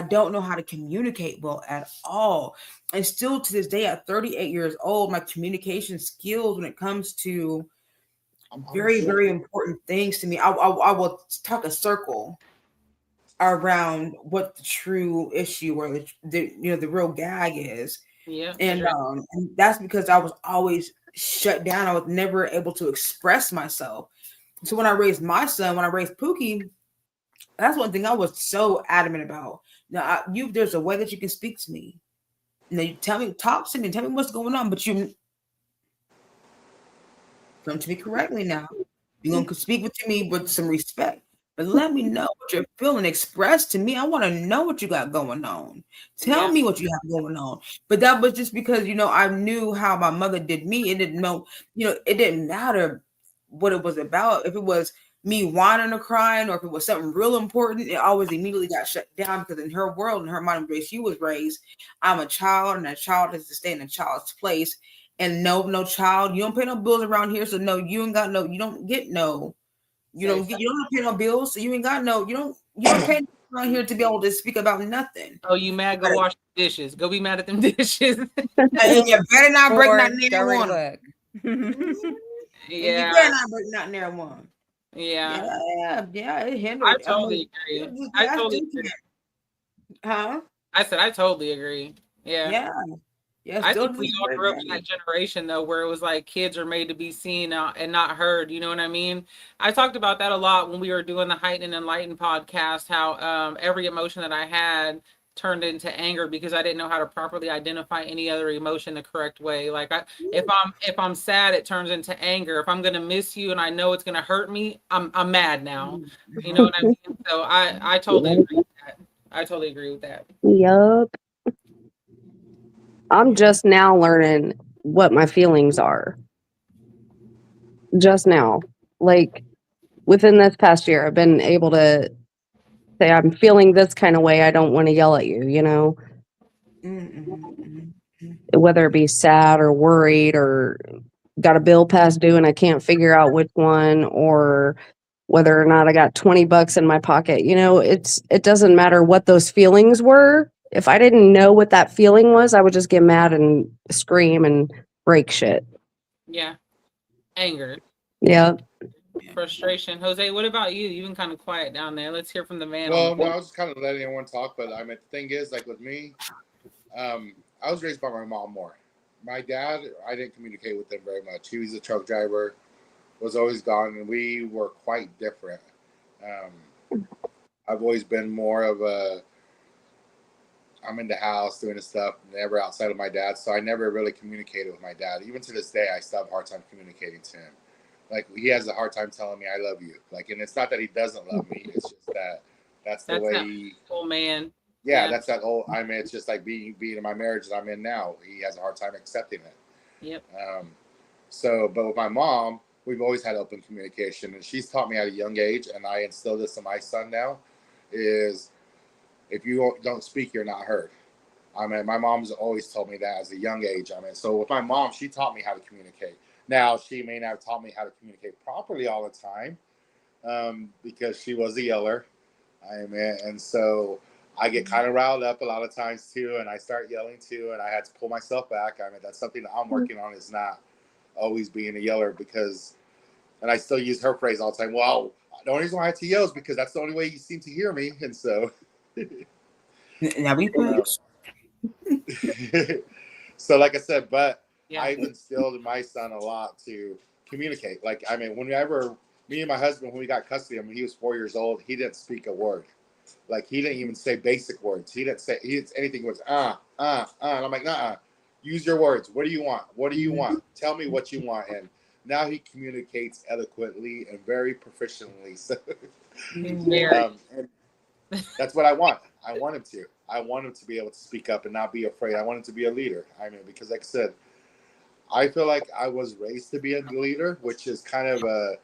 don't know how to communicate well at all, and still to this day, at 38 years old, my communication skills when it comes to very, very important things to me, I will talk a circle around what the true issue or the real gag is. Yeah. And that's because I was always shut down. I was never able to express myself. So when I raised my son, when I raised Pookie, that's one thing I was so adamant about. Now, there's a way that you can speak to me. Now, you talk to me, tell me what's going on, but you come to me correctly now. You're going to speak to me with some respect. But let me know what you're feeling. Express to me. I want to know what you got going on. Tell me what you have going on. But that was just because, I knew how my mother did me. It didn't know, it didn't matter what it was about. If it was me whining or crying, or if it was something real important, it always immediately got shut down, because in her world, in her mind, where she was raised, I'm a child, and a child has to stay in a child's place. And no child, you don't pay no bills around here. So no, you don't get no. You don't pay no bills, so you ain't got no. You don't pay around here to be able to speak about nothing. Oh, you mad? Go wash the dishes. Go be mad at them dishes. And you better not break that damn water. And Yeah, you cannot break not near one. yeah. Yeah, it I hindered. I totally mean, agree. you I guys totally do agree. huh? I said I totally agree. Yeah. Yeah. Yeah, I still think to we this all very grew up in day. that generation though, where it was like kids are made to be seen and not heard. You know what I mean? I talked about that a lot when we were doing the Heighten and Enlighten podcast. How every emotion that I had turned into anger because I didn't know how to properly identify any other emotion the correct way. Like if I'm sad, it turns into anger. If I'm gonna miss you and I know it's gonna hurt me, I'm mad now. You know what I mean? So I totally agree with that. I totally agree with that. Yup. I'm just now learning what my feelings are. Just now. Like within this past year, I've been able to say, I'm feeling this kind of way. I don't want to yell at you, you know, whether it be sad or worried or got a bill past due and I can't figure out which one, or whether or not I got $20 in my pocket. You know, it doesn't matter what those feelings were. If I didn't know what that feeling was, I would just get mad and scream and break shit. Yeah. Anger. Yeah. Frustration. Jose, what about you? You've been kind of quiet down there. Let's hear from the man on Well, the no, phone. I was just kind of letting everyone talk, but I mean, the thing is, like with me, I was raised by my mom more. My dad, I didn't communicate with him very much. He was a truck driver, was always gone, and we were quite different. I've always been more of a I'm in the house doing the stuff, never outside of my dad. So I never really communicated with my dad. Even to this day, I still have a hard time communicating to him. Like he has a hard time telling me I love you. Like, and it's not that he doesn't love me. It's just that that's the That's way that he. old man. Yeah, Yeah. that's that old. I mean, it's just like being in my marriage that I'm in now. He has a hard time accepting it. Yep. So, but with my mom, we've always had open communication, and she's taught me at a young age, and I instill this in my son now, is if you don't speak, you're not heard. I mean, my mom's always told me that as a young age. I mean, so with my mom, she taught me how to communicate. Now, she may not have taught me how to communicate properly all the time because she was a yeller. I mean, and so I get kind of riled up a lot of times too, and I start yelling too, and I had to pull myself back. I mean, that's something that I'm working on is not always being a yeller because, and I still use her phrase all the time. Well, the only reason why I had to yell is because that's the only way you seem to hear me, and so. Now we please. So like I said, but Yeah. I've instilled in my son a lot to communicate. Like, I mean, whenever me and my husband, when we got custody of him, he was 4 years old. He didn't speak a word. Like he didn't even say basic words. He didn't anything was and I'm like, nah, use your words. What do you want? What do you want? Tell me what you want. And now he communicates eloquently and very proficiently. So and that's what I want. I want him to. I want him to be able to speak up and not be afraid. I want him to be a leader. I mean, because like I said, I feel like I was raised to be a leader, which is kind of a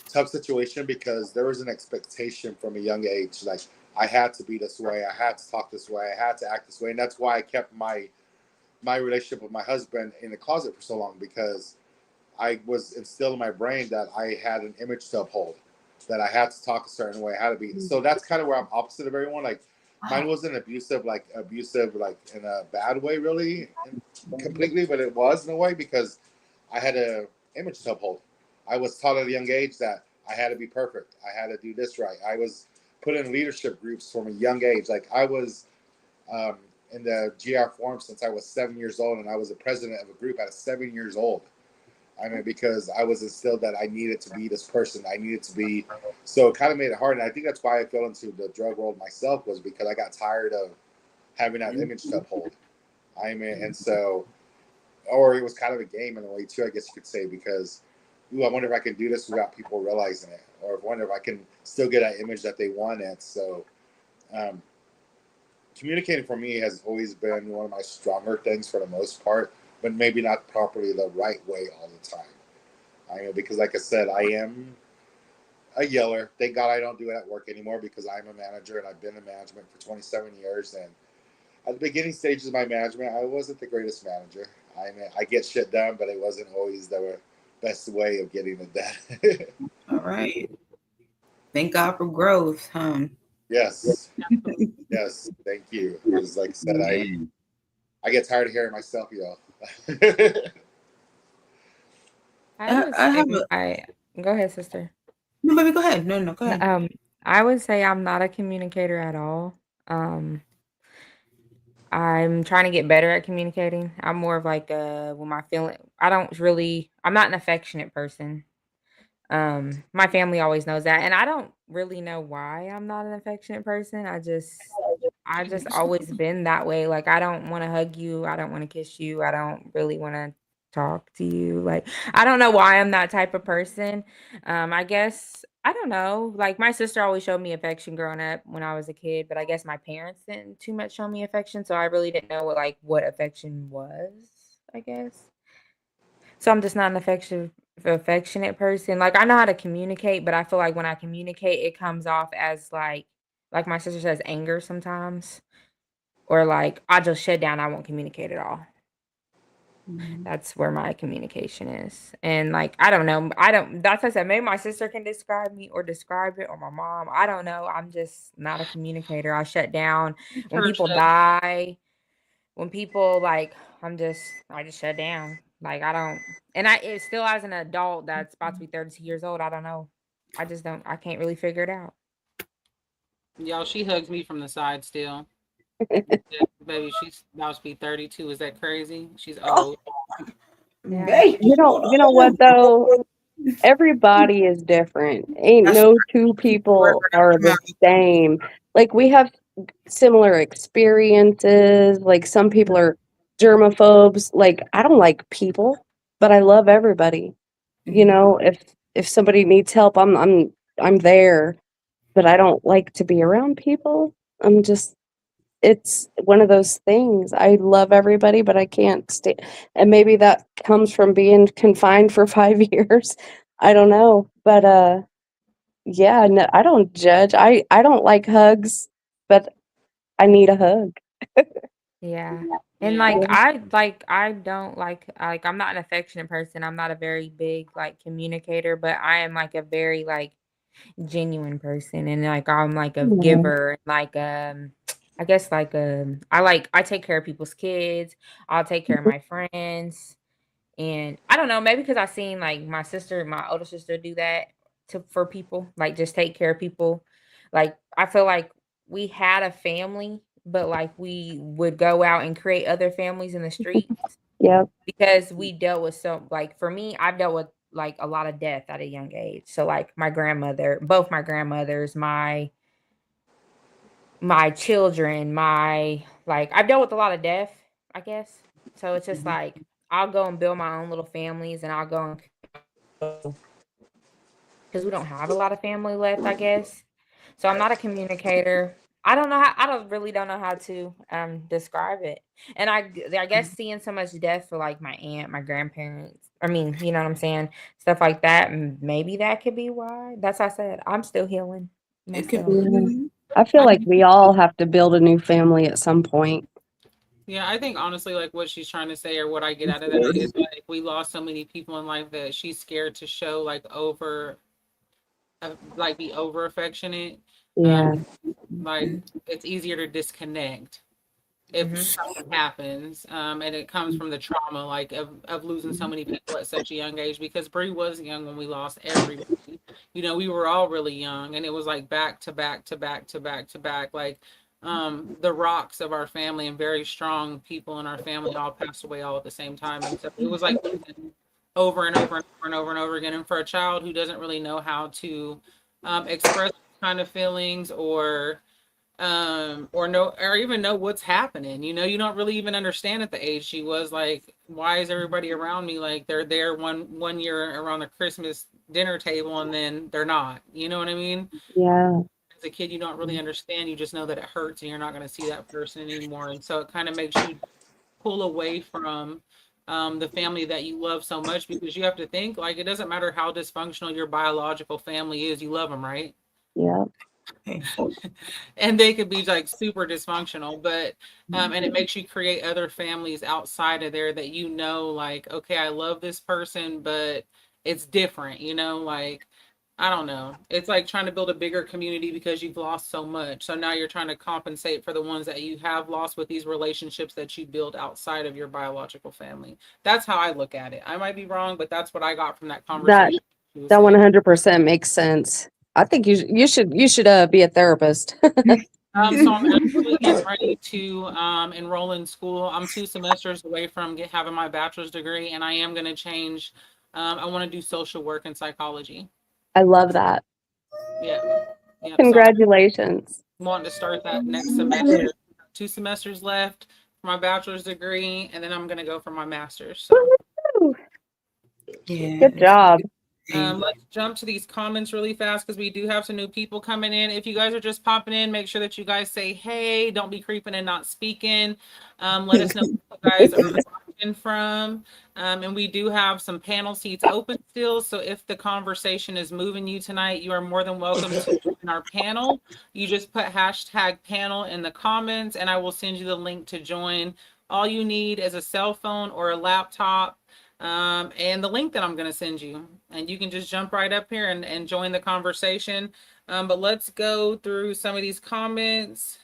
tough situation because there was an expectation from a young age. Like I had to be this way. I had to talk this way. I had to act this way. And that's why I kept my relationship with my husband in the closet for so long because I was instilled in my brain that I had an image to uphold, that I had to talk a certain way, I had to be. So that's kind of where I'm opposite of everyone. Like mine wasn't abusive like in a bad way, really, completely, but it was in a way because I had a image to uphold. I was taught at a young age that I had to be perfect. I had to do this right. I was put in leadership groups from a young age. Like I was in the GR forum since I was 7 years old, and I was the president of a group at 7 years old. I mean, because I was instilled that I needed to be this person. I needed to be, so it kind of made it hard. And I think that's why I fell into the drug world myself was because I got tired of having that image to uphold. I mean, and so, or it was kind of a game in a way too, I guess you could say, because, ooh, I wonder if I can do this without people realizing it, or I wonder if I can still get that image that they wanted. So, communicating for me has always been one of my stronger things for the most part, but maybe not properly the right way all the time. I mean, because like I said, I am a yeller. Thank God I don't do it at work anymore because I'm a manager and I've been in management for 27 years. And at the beginning stages of my management, I wasn't the greatest manager. I mean, I get shit done, but it wasn't always the best way of getting it done. All right. Thank God for growth, huh? Yes. Yes. Thank you. Because like I said, I get tired of hearing myself yell. I have a I go ahead, sister. no, baby. Go ahead. No, go ahead. I would say I'm not a communicator at all. Um, I'm trying to get better at communicating. I'm more of like when my feeling. I'm not an affectionate person. My family always knows that, and I don't really know why I'm not an affectionate person. I just always been that way. Like I don't want to hug you. I don't want to kiss you. I don't really want to talk to you. Like I don't know why I'm that type of person. I guess I don't know. Like my sister always showed me affection growing up when I was a kid, but I guess my parents didn't too much show me affection, so I really didn't know what affection was, I guess. So I'm just not an affectionate person. Like I know how to communicate, but I feel like when I communicate, it comes off as like my sister says, anger sometimes, or like I just shut down. I won't communicate at all. That's where my communication is. And like I don't know. I don't. That's what I said. Maybe my sister can describe me or describe it, or my mom. I don't know. I'm just not a communicator. I shut down when people die. When people like, I just shut down. Like I don't, and it still as an adult that's about to be 32 years old. I don't know. I just don't. I can't really figure it out. Y'all, she hugs me from the side still. Baby, she's about to be 32. Is that crazy? She's old. Yeah. Baby. You know what though? Everybody is different. Ain't That's no two people are the same. Like we have similar experiences. Like some people are germaphobes. Like I don't like people, but I love everybody. You know, if somebody needs help, I'm there, but I don't like to be around people. I'm just it's one of those things. I love everybody, but I can't stay. And maybe that comes from being confined for 5 years. I don't know, but yeah, no, I don't judge. I don't like hugs, but I need a hug. Yeah. And Yeah. I don't like I'm not an affectionate person. I'm not a very big like communicator, but I am like a very like genuine person, and like I'm like a Yeah. giver, like I guess like I take care of people's kids. I'll take care of my friends. And I don't know, maybe because I seen like my older sister do that for people, like just take care of people. Like I feel like we had a family, but like we would go out and create other families in the streets Yeah. because we dealt with like for me, I've dealt with like a lot of death at a young age. So like both my grandmothers, my children, my like I've dealt with a lot of death, I guess. So it's just like I'll go and build my own little families, and I'll go and because we don't have a lot of family left, I guess. So I'm not a communicator. I don't know how to describe it. And I guess seeing so much death for like my aunt, my grandparents. I mean, you know what I'm saying? Stuff like that. Maybe that could be why. That's what I said. I'm still healing It could myself. be. I feel like we all have to build a new family at some point. Yeah, I think honestly, like what she's trying to say or what I get out of that is like we lost so many people in life that she's scared to show like be over affectionate. Yeah. Um, like it's easier to disconnect if Hmm. something happens, and it comes from the trauma like of losing so many people at such a young age, because Bree was young when we lost everybody. You know, we were all really young, and it was like back to back to back to back to back, like the rocks of our family and very strong people in our family all passed away all at the same time, and so it was like over and over and over and over and over again. And for a child who doesn't really know how to express kind of feelings or know or even know what's happening, you know, you don't really even understand at the age she was, like, why is everybody around me like they're there one year around the Christmas dinner table and then they're not, you know what I mean? Yeah. As a kid you don't really understand, you just know that it hurts and you're not going to see that person anymore, and so it kind of makes you pull away from the family that you love so much, because you have to think like it doesn't matter how dysfunctional your biological family is, you love them, right? Yeah. And they could be like super dysfunctional, but and it makes you create other families outside of there that, you know, like, okay, I love this person but it's different, you know, like I don't know. It's like trying to build a bigger community because you've lost so much. So now you're trying to compensate for the ones that you have lost with these relationships that you build outside of your biological family. That's how I look at it. I might be wrong, but that's what I got from that That conversation. she was that saying. 100% makes sense. I think you should be a therapist. So I'm actually getting ready to enroll in school. I'm 2 semesters away from having my bachelor's degree, and I am going to change. I want to do social work and psychology. I love that. Yeah. Yeah. So Congratulations. I'm wanting to start that next semester. 2 semesters left for my bachelor's degree, and then I'm going to go for my master's. So. Woo! Yeah. Good job. Let's jump to these comments really fast because we do have some new people coming in. If you guys are just popping in, make sure that you guys say, hey, don't be creeping and not speaking. Let us know where you guys are watching from. And we do have some panel seats open still. So if the conversation is moving you tonight, you are more than welcome to join our panel. You just put #panel in the comments and I will send you the link to join. All you need is a cell phone or a laptop. And the link that I'm going to send you, and you can just jump right up here and join the conversation. But let's go through some of these comments.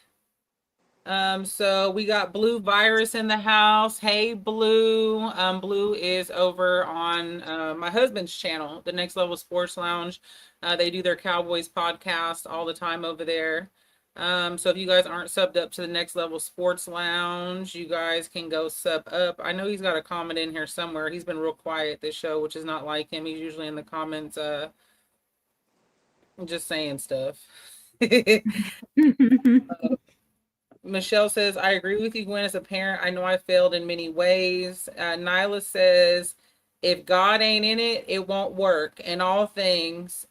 So we got Blue Virus in the house. Hey, Blue. Blue is over on my husband's channel, the Next Level Sports Lounge. They do their Cowboys podcast all the time over there. So if you guys aren't subbed up to the Next Level Sports Lounge, you guys can go sub up. I know he's got a comment in here somewhere. He's been real quiet this show, which is not like him. He's usually in the comments just saying stuff. Michelle says, I agree with you, Gwen. As a parent, I know I failed in many ways. Nyla says, if God ain't in it, it won't work. In all things,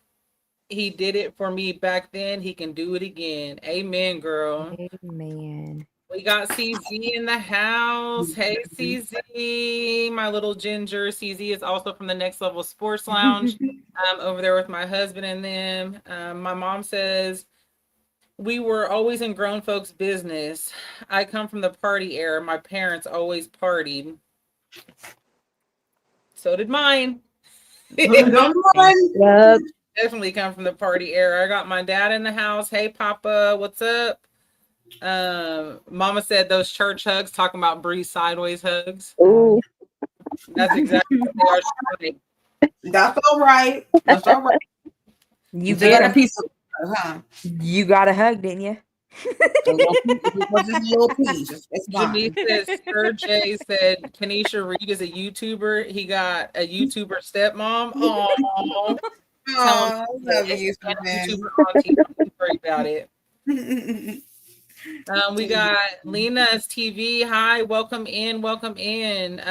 he did it for me back then. He can do it again. Amen, girl. Amen. We got CZ in the house. Hey, CZ, my little ginger. CZ is also from the Next Level Sports Lounge. Over there with my husband and them. My mom says, we were always in grown folks' business. I come from the party era. My parents always partied. So did mine. Yep. Definitely come from the party era. I got my dad in the house. Hey, Papa, what's up? Mama said those church hugs, talking about Bree sideways hugs. Ooh. That's exactly what they are. That's all right. That's all right. You They got got a piece of, huh? You got a hug, didn't you? It was just a little piece. It's fine. Jimmy says, Sir Jay said, Kenesha Reed is a YouTuber. He got a YouTuber stepmom. Oh, Oh, love you, man. YouTuber auntie. Don't worry about it. We got Lena's TV. Hi, welcome in, welcome in.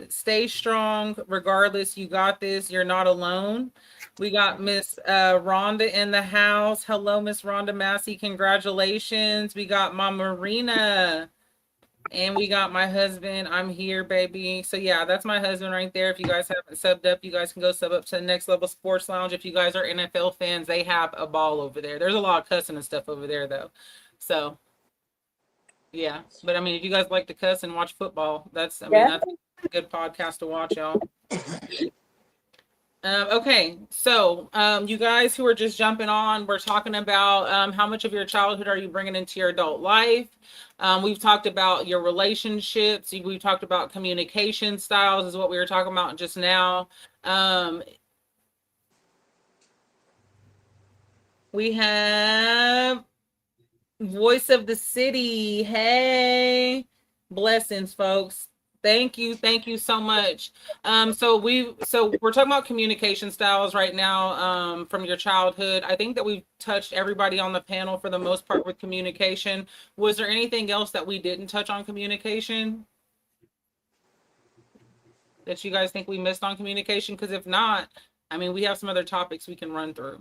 Stay strong regardless. You got this. You're not alone. We got Miss Rhonda in the house. Hello, Miss Rhonda Massey. Congratulations. We got Mama Marina. And we got my husband. I'm here, baby. So yeah, that's my husband right there. If you guys haven't subbed up, you guys can go sub up to the Next Level Sports Lounge. If you guys are NFL fans, they have a ball over there. There's a lot of cussing and stuff over there though. So yeah, but I mean, if you guys like to cuss and watch football, that's a good podcast to watch, y'all. Okay, so you guys who are just jumping on, we're talking about how much of your childhood are you bringing into your adult life. We've talked about your relationships. We've talked about communication styles is what we were talking about just now. We have Voice of the City. Hey, blessings, folks. Thank you so much. So we're talking about communication styles right now from your childhood. I think that we've touched everybody on the panel for the most part with communication. Was there anything else that we didn't touch on communication that you guys think we missed on communication? Because if not, I mean, we have some other topics we can run through.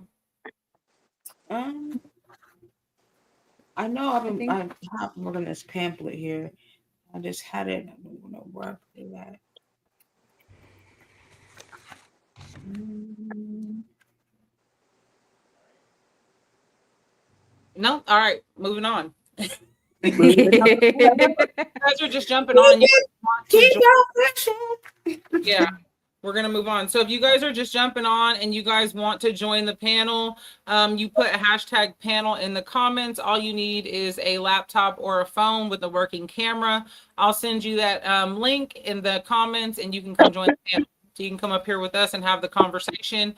I know I have more than this pamphlet here. I just had it. I don't know where I put it at. No? All right, moving on. You guys are just jumping on. Yeah. We're going to move on. So if you guys are just jumping on and you guys want to join the panel, you put a hashtag panel in the comments. All you need is a laptop or a phone with a working camera. I'll send you that link in the comments and you can come join the panel. So you can come up here with us and have the conversation.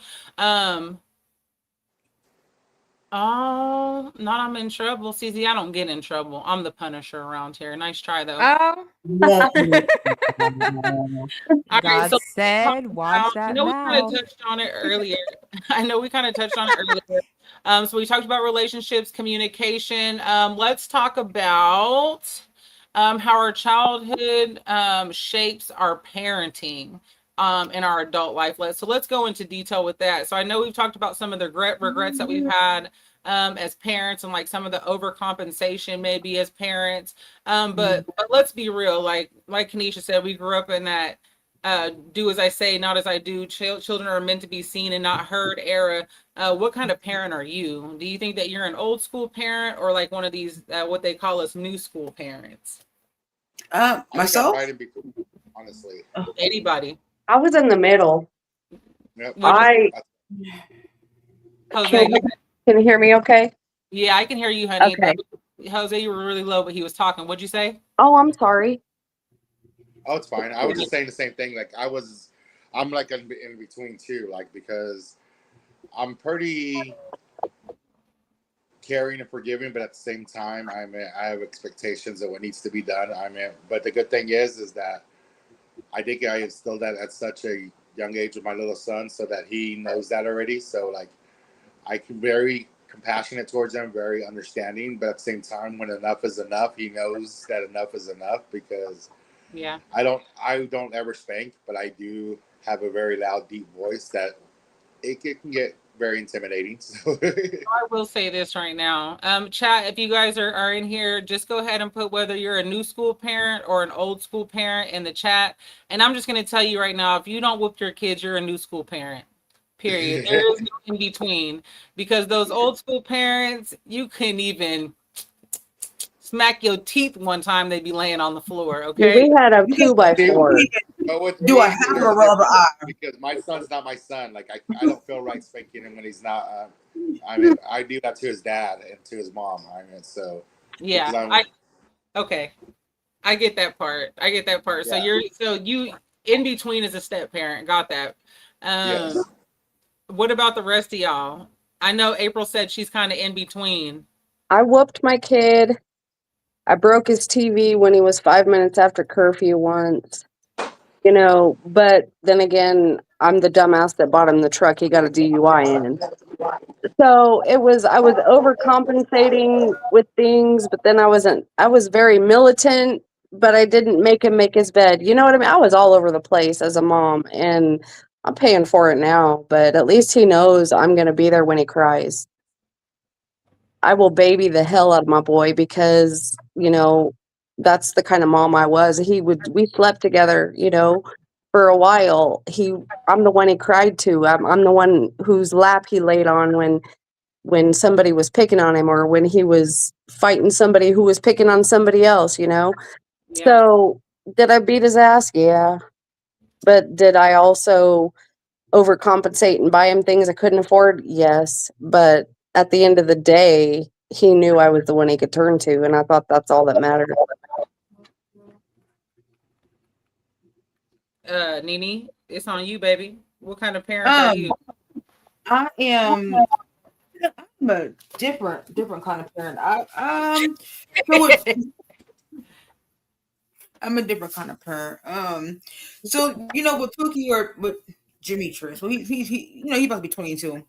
Oh, not I'm in trouble. CZ, I don't get in trouble. I'm the punisher around here. Nice try, though. Oh, Yeah. All right, God so said, watch I that know we kind of mouth. touched on it earlier. I know we kind of touched on it earlier. So we talked about relationships, communication. Let's talk about how our childhood shapes our parenting in our adult life. Let's go into detail with that. So I know we've talked about some of the regrets that we've had as parents and like some of the overcompensation maybe as parents. But let's be real. Like Kanisha said, we grew up in that do as I say, not as I do. Children are meant to be seen and not heard era. What kind of parent are you? Do you think that you're an old school parent or like one of these what they call us new school parents? I think I'm Myself. right in between, honestly. Anybody? I was in the middle. Yep. I Jose, can you hear me okay? yeah, I can hear you, honey. Okay. Jose, you were really low, but he was talking. What'd you say? Oh, I'm sorry. Oh, it's fine. I was just saying the same thing. Like I'm like in between too. Like because I'm pretty caring and forgiving, but at the same time, I have expectations of what needs to be done. But the good thing is that I think I instilled that at such a young age with my little son, so that he knows that already. So like, I can very compassionate towards him, very understanding, but at the same time, when enough is enough, he knows that enough is enough because Yeah. I don't ever spank, but I do have a very loud, deep voice that it can get very intimidating. So I will say this right now. Chat, if you guys are in here, just go ahead and put whether you're a new school parent or an old school parent in the chat. And I'm just going to tell you right now, if you don't whoop your kids, you're a new school parent. Period. There is no in between because those old school parents, you couldn't even smack your teeth one time, they'd be laying on the floor. Okay. We had a 2x4. But with Do me, I have there's a rubber difference eye? because my son's not my son. Like I don't feel right spanking him when he's not. I do that to his dad and to his mom. So Yeah. Okay. I get that part. So Yeah. you in between as a step parent. Got that. Yes. What about the rest of y'all? I know April said she's kind of in between. I whooped my kid. I broke his TV when he was 5 minutes after curfew once. But then again, I'm the dumbass that bought him the truck he got a DUI in. So I was overcompensating with things, but then I was very militant, but I didn't make him make his bed. You know what I mean? I was all over the place as a mom, and I'm paying for it now, but at least he knows I'm going to be there when he cries. I will baby the hell out of my boy because, that's the kind of mom I was. We slept together, for a while. I'm the one he cried to. I'm the one whose lap he laid on when somebody was picking on him or when he was fighting somebody who was picking on somebody else, Yeah. So did I beat his ass? Yeah. But did I also overcompensate and buy him things I couldn't afford? Yes. But at the end of the day, he knew I was the one he could turn to, and I thought that's all that mattered. Nene, it's on you, baby. What kind of parents are you? I am. I'm a different kind of parent. I'm a different kind of parent. So with Pookie or with Jimmy Trish, well, he he's about to be 22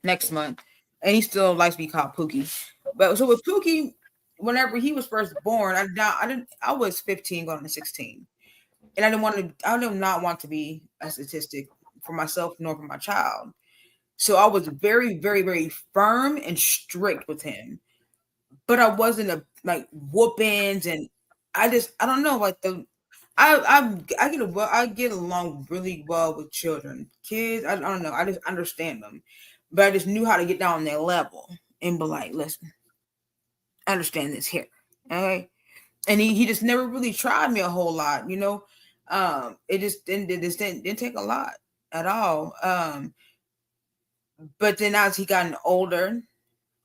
next month, and he still likes to be called Pookie. But so with Pookie, whenever he was first born, I was 15 going to 16, and I did not want to be a statistic for myself nor for my child. So I was very, very, very firm and strict with him, but I wasn't like whoopings, and I don't know, like I get along really well with children, kids. I don't know, I just understand them, but I just knew how to get down on their level and be like, listen, I understand this here, okay. And he just never really tried me a whole lot, It just didn't take a lot at all. But then as he gotten older,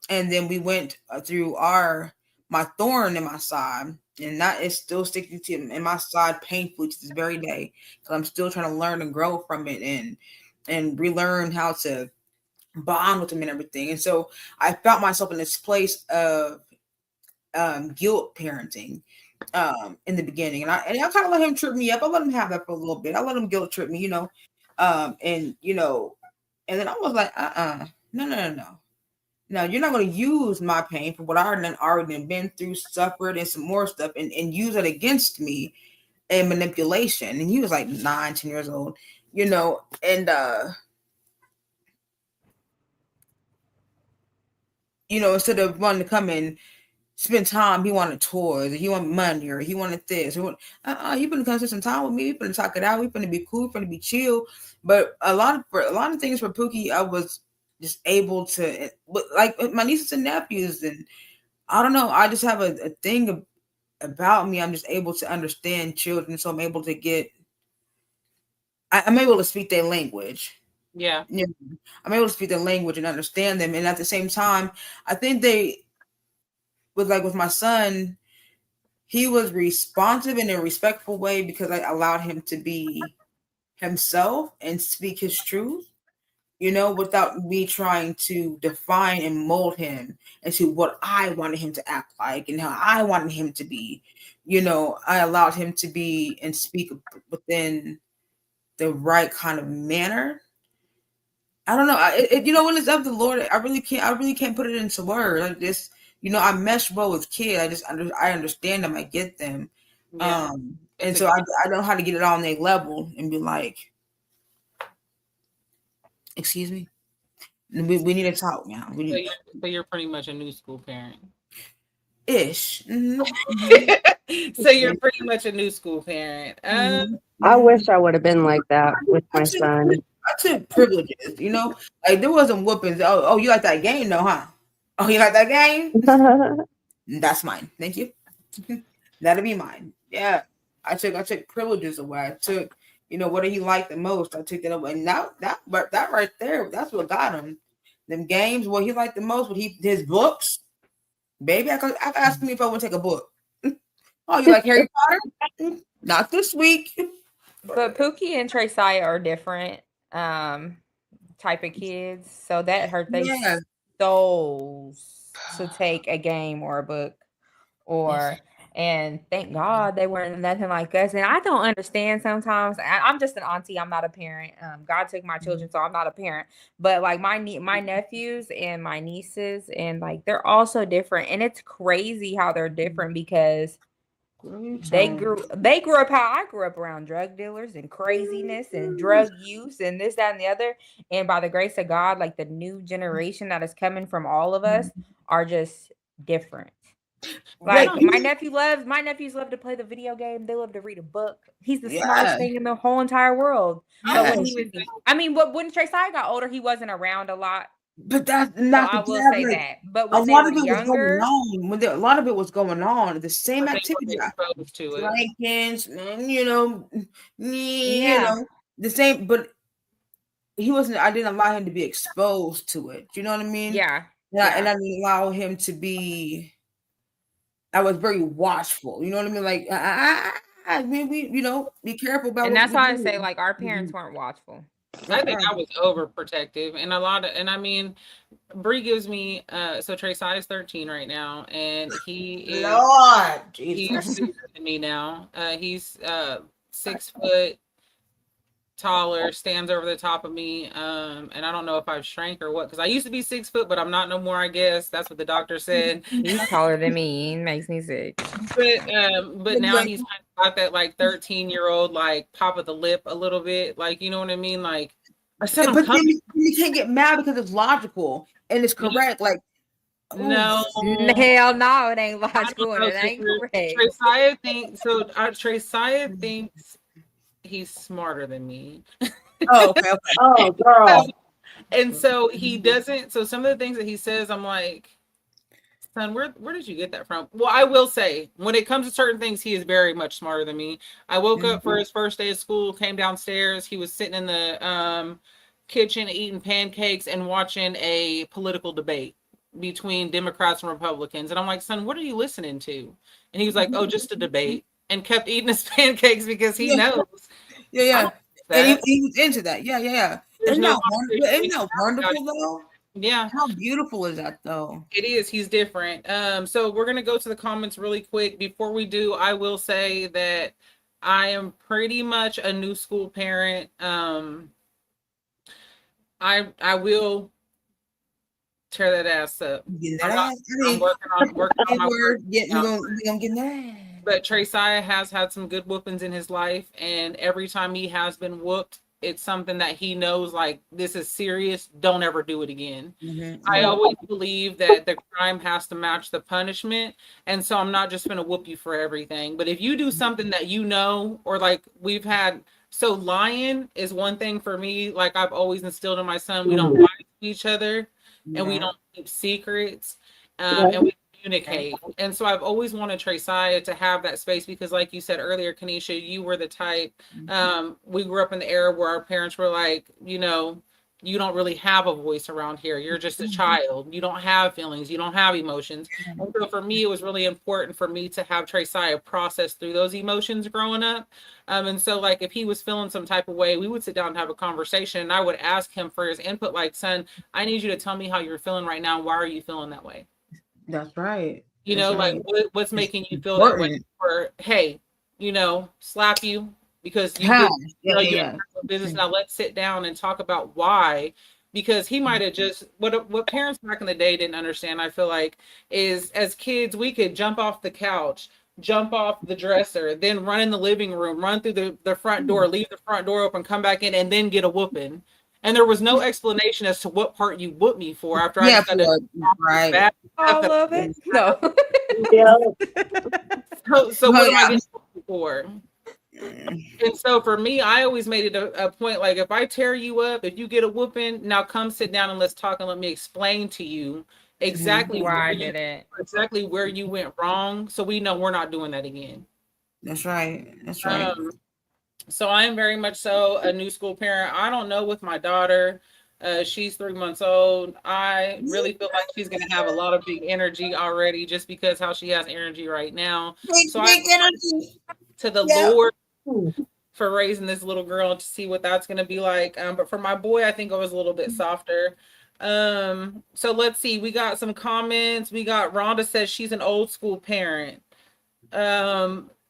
and then we went through my thorn in my side, and that is still sticking to in my side painfully to this very day, because I'm still trying to learn and grow from it and relearn how to bond with him and everything. And so I found myself in this place of guilt parenting in the beginning, and I kind of let him trip me up. I let him have that for a little bit. I let him guilt trip me, and and then I was like, no. Now you're not going to use my pain for what I already been through, suffered, and some more stuff, and use it against me and manipulation. And he was like 9, 10 years old, and instead of wanting to come and spend time, he wanted toys, or he wanted money, or he wanted this. He been come spend some time with me. We been talk it out. We been be cool. We been be chill. But a lot of things for Pookie, I was just able to, like my nieces and nephews, and I don't know. I just have a thing about me. I'm just able to understand children, so I'm able to I'm able to speak their language. Yeah. I'm able to speak their language and understand them, and at the same time, I think with my son, he was responsive in a respectful way because I allowed him to be himself and speak his truth, without me trying to define and mold him into what I wanted him to act like and how I wanted him to be. I allowed him to be and speak within the right kind of manner. I don't know. When it's up to the Lord, I really can't put it into words. I just, I mesh well with kids. I understand them. I get them. Yeah. And so I know how to get it on their level and be like, excuse me, we need to talk now. So you're pretty much a new school parent. Ish. Mm-hmm. So you're pretty much a new school parent. I wish I would have been like that with my son. I took privileges, like there wasn't whoopings. Oh, you like that game though, huh? Oh, you like that game? That's mine. Thank you. That'll be mine. Yeah. I took privileges away. I took, what did he like the most? I took that away. And that right there, that's what got him. Them games, what he liked the most, his books. Baby, I could ask me if I want to take a book. Oh, you like Harry Potter? Not this week. But Pookie and Tresiah are different type of kids, so that hurt their souls to take a game or a book, and thank God they weren't nothing like us. And I don't understand sometimes. I'm just an auntie. I'm not a parent. God took my children, so I'm not a parent. But like my nephews and my nieces, and like they're also different, and it's crazy how they're different because they grew up how I grew up, around drug dealers and craziness and drug use and this, that, and the other. And by the grace of God, like the new generation that is coming from all of us are just different. Like my nephews love to play the video game. They love to read a book. He's the smartest thing in the whole entire world. But when Tresiah got older, he wasn't around a lot. But that's not. So I will say that. But a lot of it was going on. A lot of it was going on. The same activity. Exposed to it. Rankings, the same. But he wasn't. I didn't allow him to be exposed to it. You know what I mean? Yeah. And I didn't allow him to be. I was very watchful. You know what I mean? Like I mean, we, be careful about. And that's why I say, like, our parents weren't watchful. I think I was overprotective, and I mean, Bree gives me so Tresiah is 13 right now, and he is Lord he's bigger than me now. He's 6 foot taller, stands over the top of me, and I don't know if I've shrank or what, because I used to be 6 foot, but I'm not no more. I guess that's what the doctor said. He's taller than me. He makes me sick. But now he's kind of got that like 13-year-old like pop of the lip a little bit, like, you know what I mean? Like I said, but then you can't get mad because it's logical and it's correct. Like no, hell no, it ain't logical and it ain't correct. Tresiah thinks so. Tresiah thinks he's smarter than me. Oh, okay. Oh, girl. And so he doesn't. So some of the things that he says, I'm like, son, where did you get that from? Well, I will say, when it comes to certain things, he is very much smarter than me. I woke up for his first day of school, came downstairs. He was sitting in the kitchen eating pancakes and watching a political debate between Democrats and Republicans. And I'm like, son, what are you listening to? And he was like, oh, just a debate, and kept eating his pancakes because he knows. Yeah. that. And he was into that. Yeah. There's Isn't no that wonderful though? Yeah. How beautiful is that though? It is. He's different. So we're gonna go to the comments really quick. Before we do, I will say that I am pretty much a new school parent. I will tear that ass up. I'm working on my work. We're gonna get that. But Tresiah has had some good whoopings in his life, and every time he has been whooped, it's something that he knows, like, this is serious. Don't ever do it again. I always believe that the crime has to match the punishment. And so I'm not just going to whoop you for everything. But if you do something that you know, or like we've had, so lying is one thing for me. Like I've always instilled in my son, we don't lie to each other, and we don't keep secrets, and we communicate. And so I've always wanted Tresiah to have that space, because like you said earlier, Kanisha, you were the type, we grew up in the era where our parents were like, you know, you don't really have a voice around here. You're just a child. You don't have feelings. You don't have emotions. And so for me, it was really important for me to have Tresiah process through those emotions growing up. And so like if he was feeling some type of way, we would sit down and have a conversation, and I would ask him for his input, like, son, I need you to tell me how you're feeling right now. Why are you feeling that way? That's right. You know, like what's making you feel that way? Or hey, you know, slap you because you have business. Now let's sit down and talk about why. Because he might have just what parents back in the day didn't understand, I feel like, is as kids we could jump off the couch, jump off the dresser, then run in the living room, run through the front door, leave the front door open, come back in, and then get a whooping. And there was no explanation as to what part you whooped me for after I said right. All of it. No. So what am I getting for? And so for me, I always made it a point, like if I tear you up, if you get a whooping, now come sit down and let's talk, and let me explain to you exactly why I did it, exactly where you went wrong, so we know we're not doing that again. That's right. That's right. So I am very much so a new school parent. I don't know with my daughter. She's 3 months old. I really feel like she's going to have a lot of big energy already, just because how she has energy right now. So big energy to the Lord for raising this little girl to see what that's going to be like. But for my boy, I think I was a little bit softer. So let's see. We got some comments. We got Rhonda says she's an old school parent.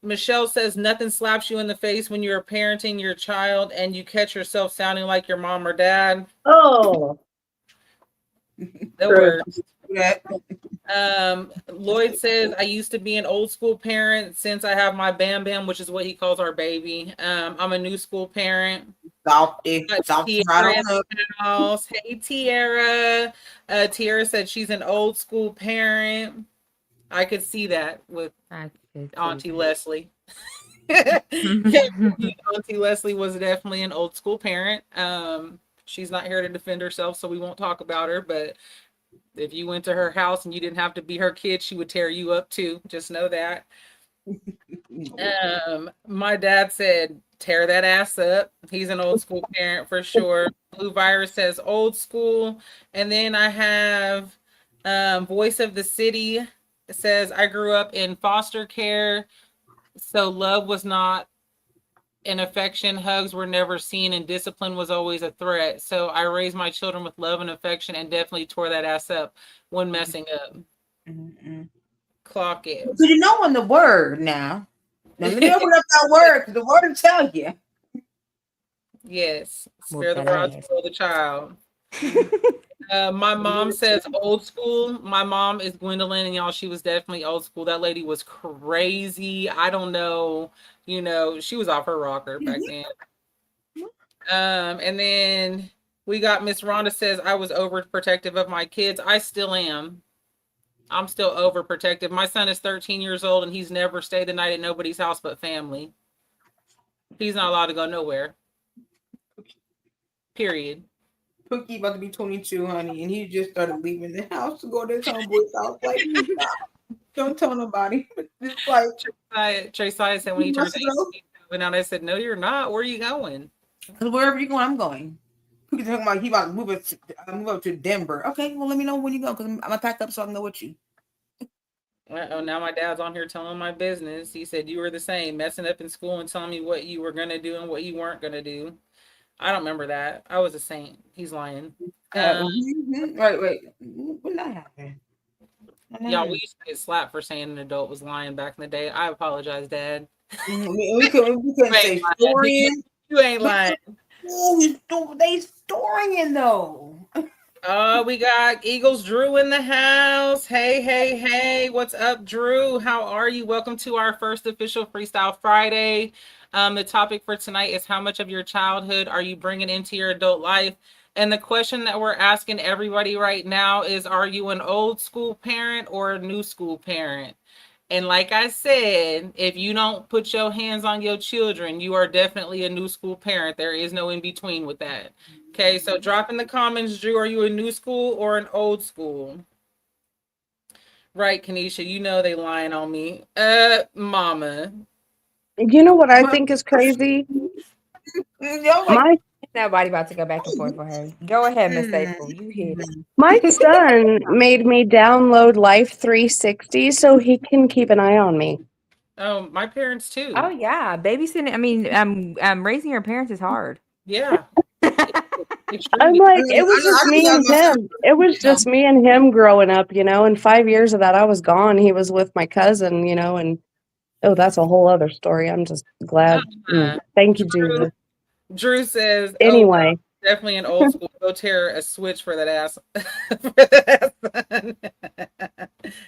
Michelle says nothing slaps you in the face when you're parenting your child and you catch yourself sounding like your mom or dad. Oh, the worst. Lloyd says I used to be an old school parent since I have my Bam Bam, which is what he calls our baby. I'm a new school parent. Hey, Tiara. Tiara said she's an old school parent. I could see that with Auntie Leslie. Auntie Leslie was definitely an old school parent. She's not here to defend herself, so we won't talk about her. But if you went to her house and you didn't have to be her kid, she would tear you up too. Just know that. My dad said, tear that ass up. He's an old school parent for sure. Blue Virus says old school. And then I have Voice of the City. It says, I grew up in foster care, so love was not an affection. Hugs were never seen, and discipline was always a threat. So I raised my children with love and affection, and definitely tore that ass up when messing up. Clock it. So you know on the word now. Now let me open up that word, because the word will tell you. Yes. Spare the rod, spoil the child. My mom says old school. My mom is Gwendolyn, and y'all, she was definitely old school. That lady was crazy. I don't know, you know, she was off her rocker back then. And then we got Miss Rhonda says I was overprotective of my kids. I still am. I'm still overprotective. My son is 13 years old, and he's never stayed the night at nobody's house but family. He's not allowed to go nowhere. Period. Pookie about to be 22, honey, and he just started leaving the house to go to his homeboy's house. Like, stop. Don't tell nobody. It's like Trey said when he turns must 18, go. he's moving out. I said, no, you're not. Where are you going? Because wherever you going, I'm going. Pookie talking about he about to move up to Denver. Okay, well let me know when you go because I'm gonna pack up so I can go with you. Oh, now my dad's on here telling my business. He said you were the same, messing up in school and telling me what you were gonna do and what you weren't gonna do. I don't remember that. I was a saint. He's lying. Wait. When that happened? Y'all, we used to get slapped for saying an adult was lying back in the day. I apologize, Dad. We couldn't say storying. You ain't lying. They storying though. We got Eagles Drew in the house. Hey. What's up, Drew? How are you? Welcome to our first official Freestyle Friday. The topic for tonight is how much of your childhood are you bringing into your adult life? And the question that we're asking everybody right now is, are you an old school parent or a new school parent? And like I said, if you don't put your hands on your children, you are definitely a new school parent. There is no in between with that. Okay, so drop in the comments, Drew, are you a new school or an old school? Right, Kanisha, you know they lying on me. Mama. You know what I think is crazy? My Nobody about to go back and forth with her. Go ahead, Miss April. You hit it. my son made me download Life 360 so he can keep an eye on me. Oh, my parents too. Oh yeah, babysitting. I mean, raising your parents is hard. Yeah. I'm like, it was just me and him. It was just me and him growing up, and 5 years of that I was gone. He was with my cousin, and that's a whole other story. I'm just glad. Thank you, Jesus. Drew says, anyway, definitely an old school. Go tear a switch for that ass.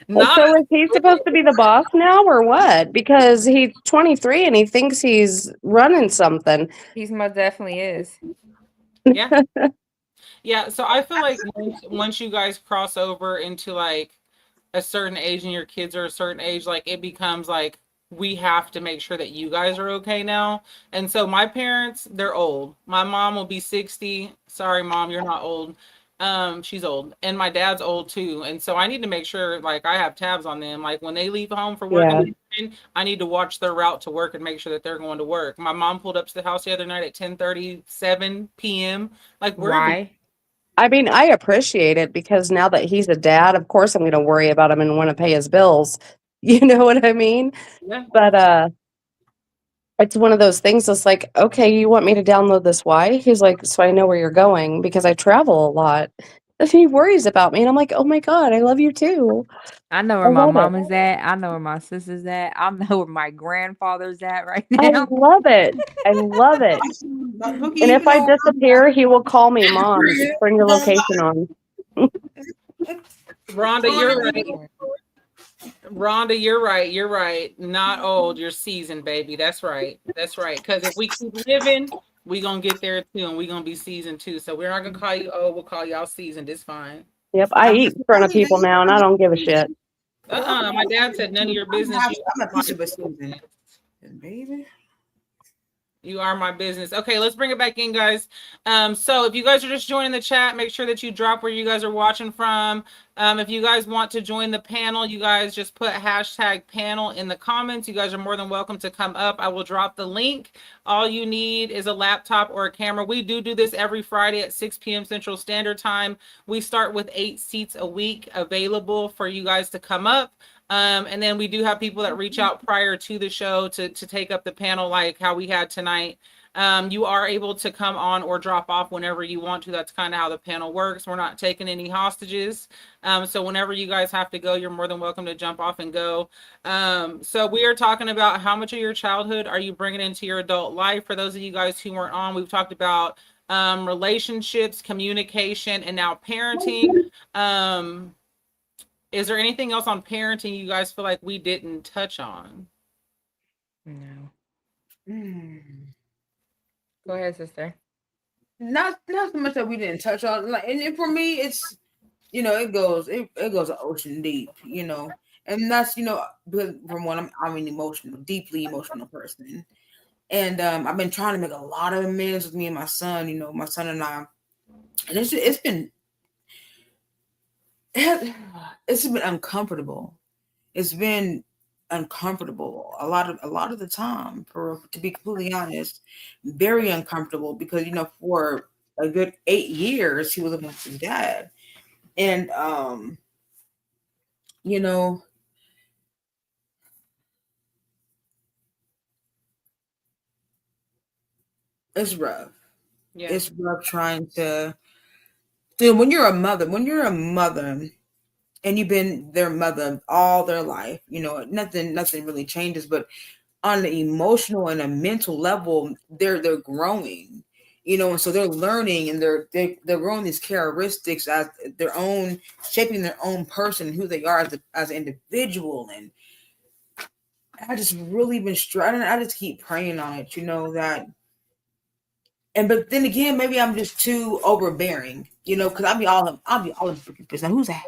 So is he supposed to be the boss now or what? Because he's 23 and he thinks he's running something. He most definitely is. Yeah. Yeah. So I feel like once you guys cross over into like a certain age and your kids are a certain age, like it becomes like we have to make sure that you guys are okay now. And so my parents, they're old. My mom will be 60. Sorry, Mom, you're not old. She's old. And my dad's old too. And so I need to make sure like I have tabs on them. Like when they leave home for work, I need to watch their route to work and make sure that they're going to work. My mom pulled up to the house the other night at 10:37 p.m. Like why? I mean, I appreciate it because now that he's a dad, of course I'm going to worry about him and want to pay his bills. You know what I mean? Yeah. But it's one of those things that's like, okay, you want me to download this? Why? He's like, so I know where you're going because I travel a lot. And he worries about me. And I'm like, oh my God, I love you too. I know where my mom is at. I know where my sister's at. I know where my grandfather's at right now. I love it. I love it. And if I disappear, he will call me, Mom, bring your location on. Rhonda, you're right. Rhonda, you're right. You're right. Not old. You're seasoned, baby. That's right. That's right. Because if we keep living, we gonna get there too, and we gonna be seasoned too. So we're not gonna call you old. We'll call y'all seasoned. It's fine. Yep, I eat in front of people now, and I don't give a shit. My dad said none of your business. I'm a piece of a season, baby. You are my business. Okay, let's bring it back in, guys. So if you guys are just joining the chat, make sure that you drop where you guys are watching from. If you guys want to join the panel, you guys just put #panel in the comments. You guys are more than welcome to come up. I will drop the link. All you need is a laptop or a camera. We do this every Friday at 6 p.m. Central Standard Time. We start with 8 seats a week available for you guys to come up. And then we do have people that reach out prior to the show to take up the panel like how we had tonight. You are able to come on or drop off whenever you want to. That's kind of how the panel works. We're not taking any hostages. So whenever you guys have to go, you're more than welcome to jump off and go. So we are talking about how much of your childhood are you bringing into your adult life. For those of you guys who weren't on, we've talked about relationships, communication, and now parenting. Is there anything else on parenting you guys feel like we didn't touch on? No. Go ahead, sister. Not so much that we didn't touch on. Like, and for me, it's it goes ocean deep. And that's because from one, I'm an deeply emotional person, and I've been trying to make a lot of amends with me and my son. My son and I and it's been uncomfortable. It's been uncomfortable a lot of the time, for to be completely honest, very uncomfortable, because for a good 8 years he was living with his dad, and you know it's rough. Yeah. It's rough trying to, dude, when you're a mother and you've been their mother all their life, nothing really changes, but on the emotional and a mental level, they're growing, and so they're learning, and they're growing these characteristics as their own, shaping their own person, who they are as an individual. And I just really been struggling. I just keep praying on it, that. And but then again, maybe I'm just too overbearing, because I'll be all in freaking business. Who's that?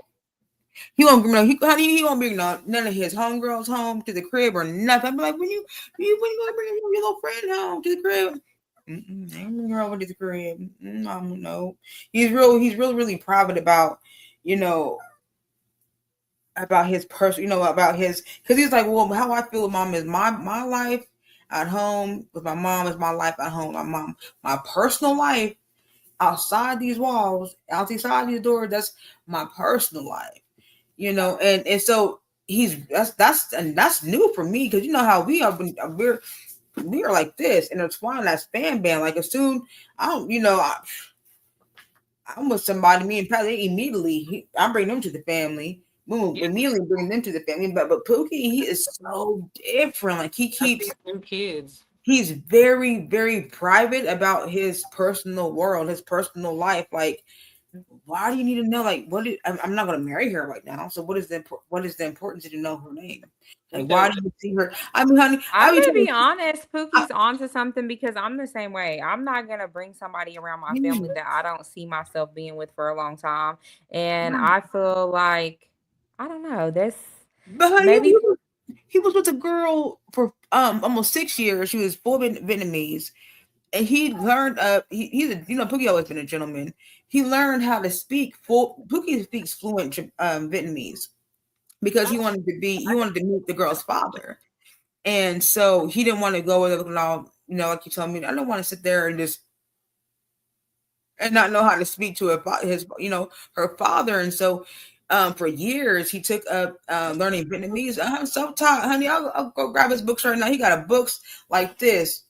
He won't bring he won't bring none of his homegirls home to the crib or nothing. I'm like, when you gonna bring your little friend home to the crib? I ain't bring her over to the crib. No. He's really private about, you know, about his person, about his, because he's like, well, how I feel with mom is my life at home with my mom is my life at home with my mom. My personal life outside these walls, outside these doors, that's my personal life. And so that's new for me, because you know how we are, we are like this intertwined, that fan band. Like, as soon I don't, I'm with somebody, me and Patty immediately, I'm bringing them to the family. We will Yeah. immediately bring them to the family. But Pookie, he is so different. Like, That's these new kids. he's very, very private about his personal world, his personal life. Like, why do you need to know? Like, I'm not going to marry her right now. So what is the importance to know her name? Like, why do you see her? I mean, honey, I'm I gonna mean, be honest, Pookie's onto something, because I'm the same way. I'm not gonna bring somebody around my family that I don't see myself being with for a long time. And I feel like, I don't know, this but honey, maybe he was with a girl for almost 6 years. She was full Vietnamese, and he learned he's a, Pookie always been a gentleman. He learned how to speak full. Pookie speaks fluent Vietnamese, because he wanted to meet the girl's father. And so he didn't want to go with it looking all, like you told me. I don't want to sit there and not know how to speak to her father. And so, for years he took up learning Vietnamese. I'm so tired, honey. I'll go grab his books right now. He got a books like this,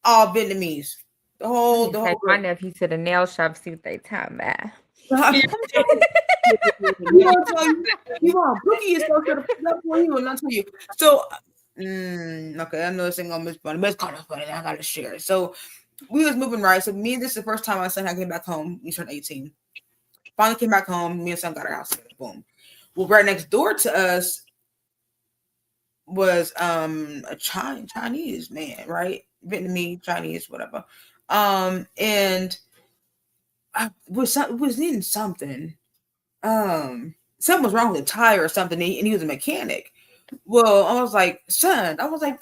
all Vietnamese. The I whole need to the take whole my book. nephew to the nail shop, see what they talking about. I'm telling you, I'll tell you want Boogie is so sure to put up for you and not tell you. So, okay, I know this ain't gonna be funny, but it's kind of funny. I gotta share it. So, we was moving, right. So this is the first time my son had came back home. He turned 18. Finally came back home. Me and son got our house together. Boom. Well, right next door to us was a Chinese man, right? Vietnamese, Chinese, whatever. And I was needing something. Something was wrong with the tire or something, and he was a mechanic. Well, I was like,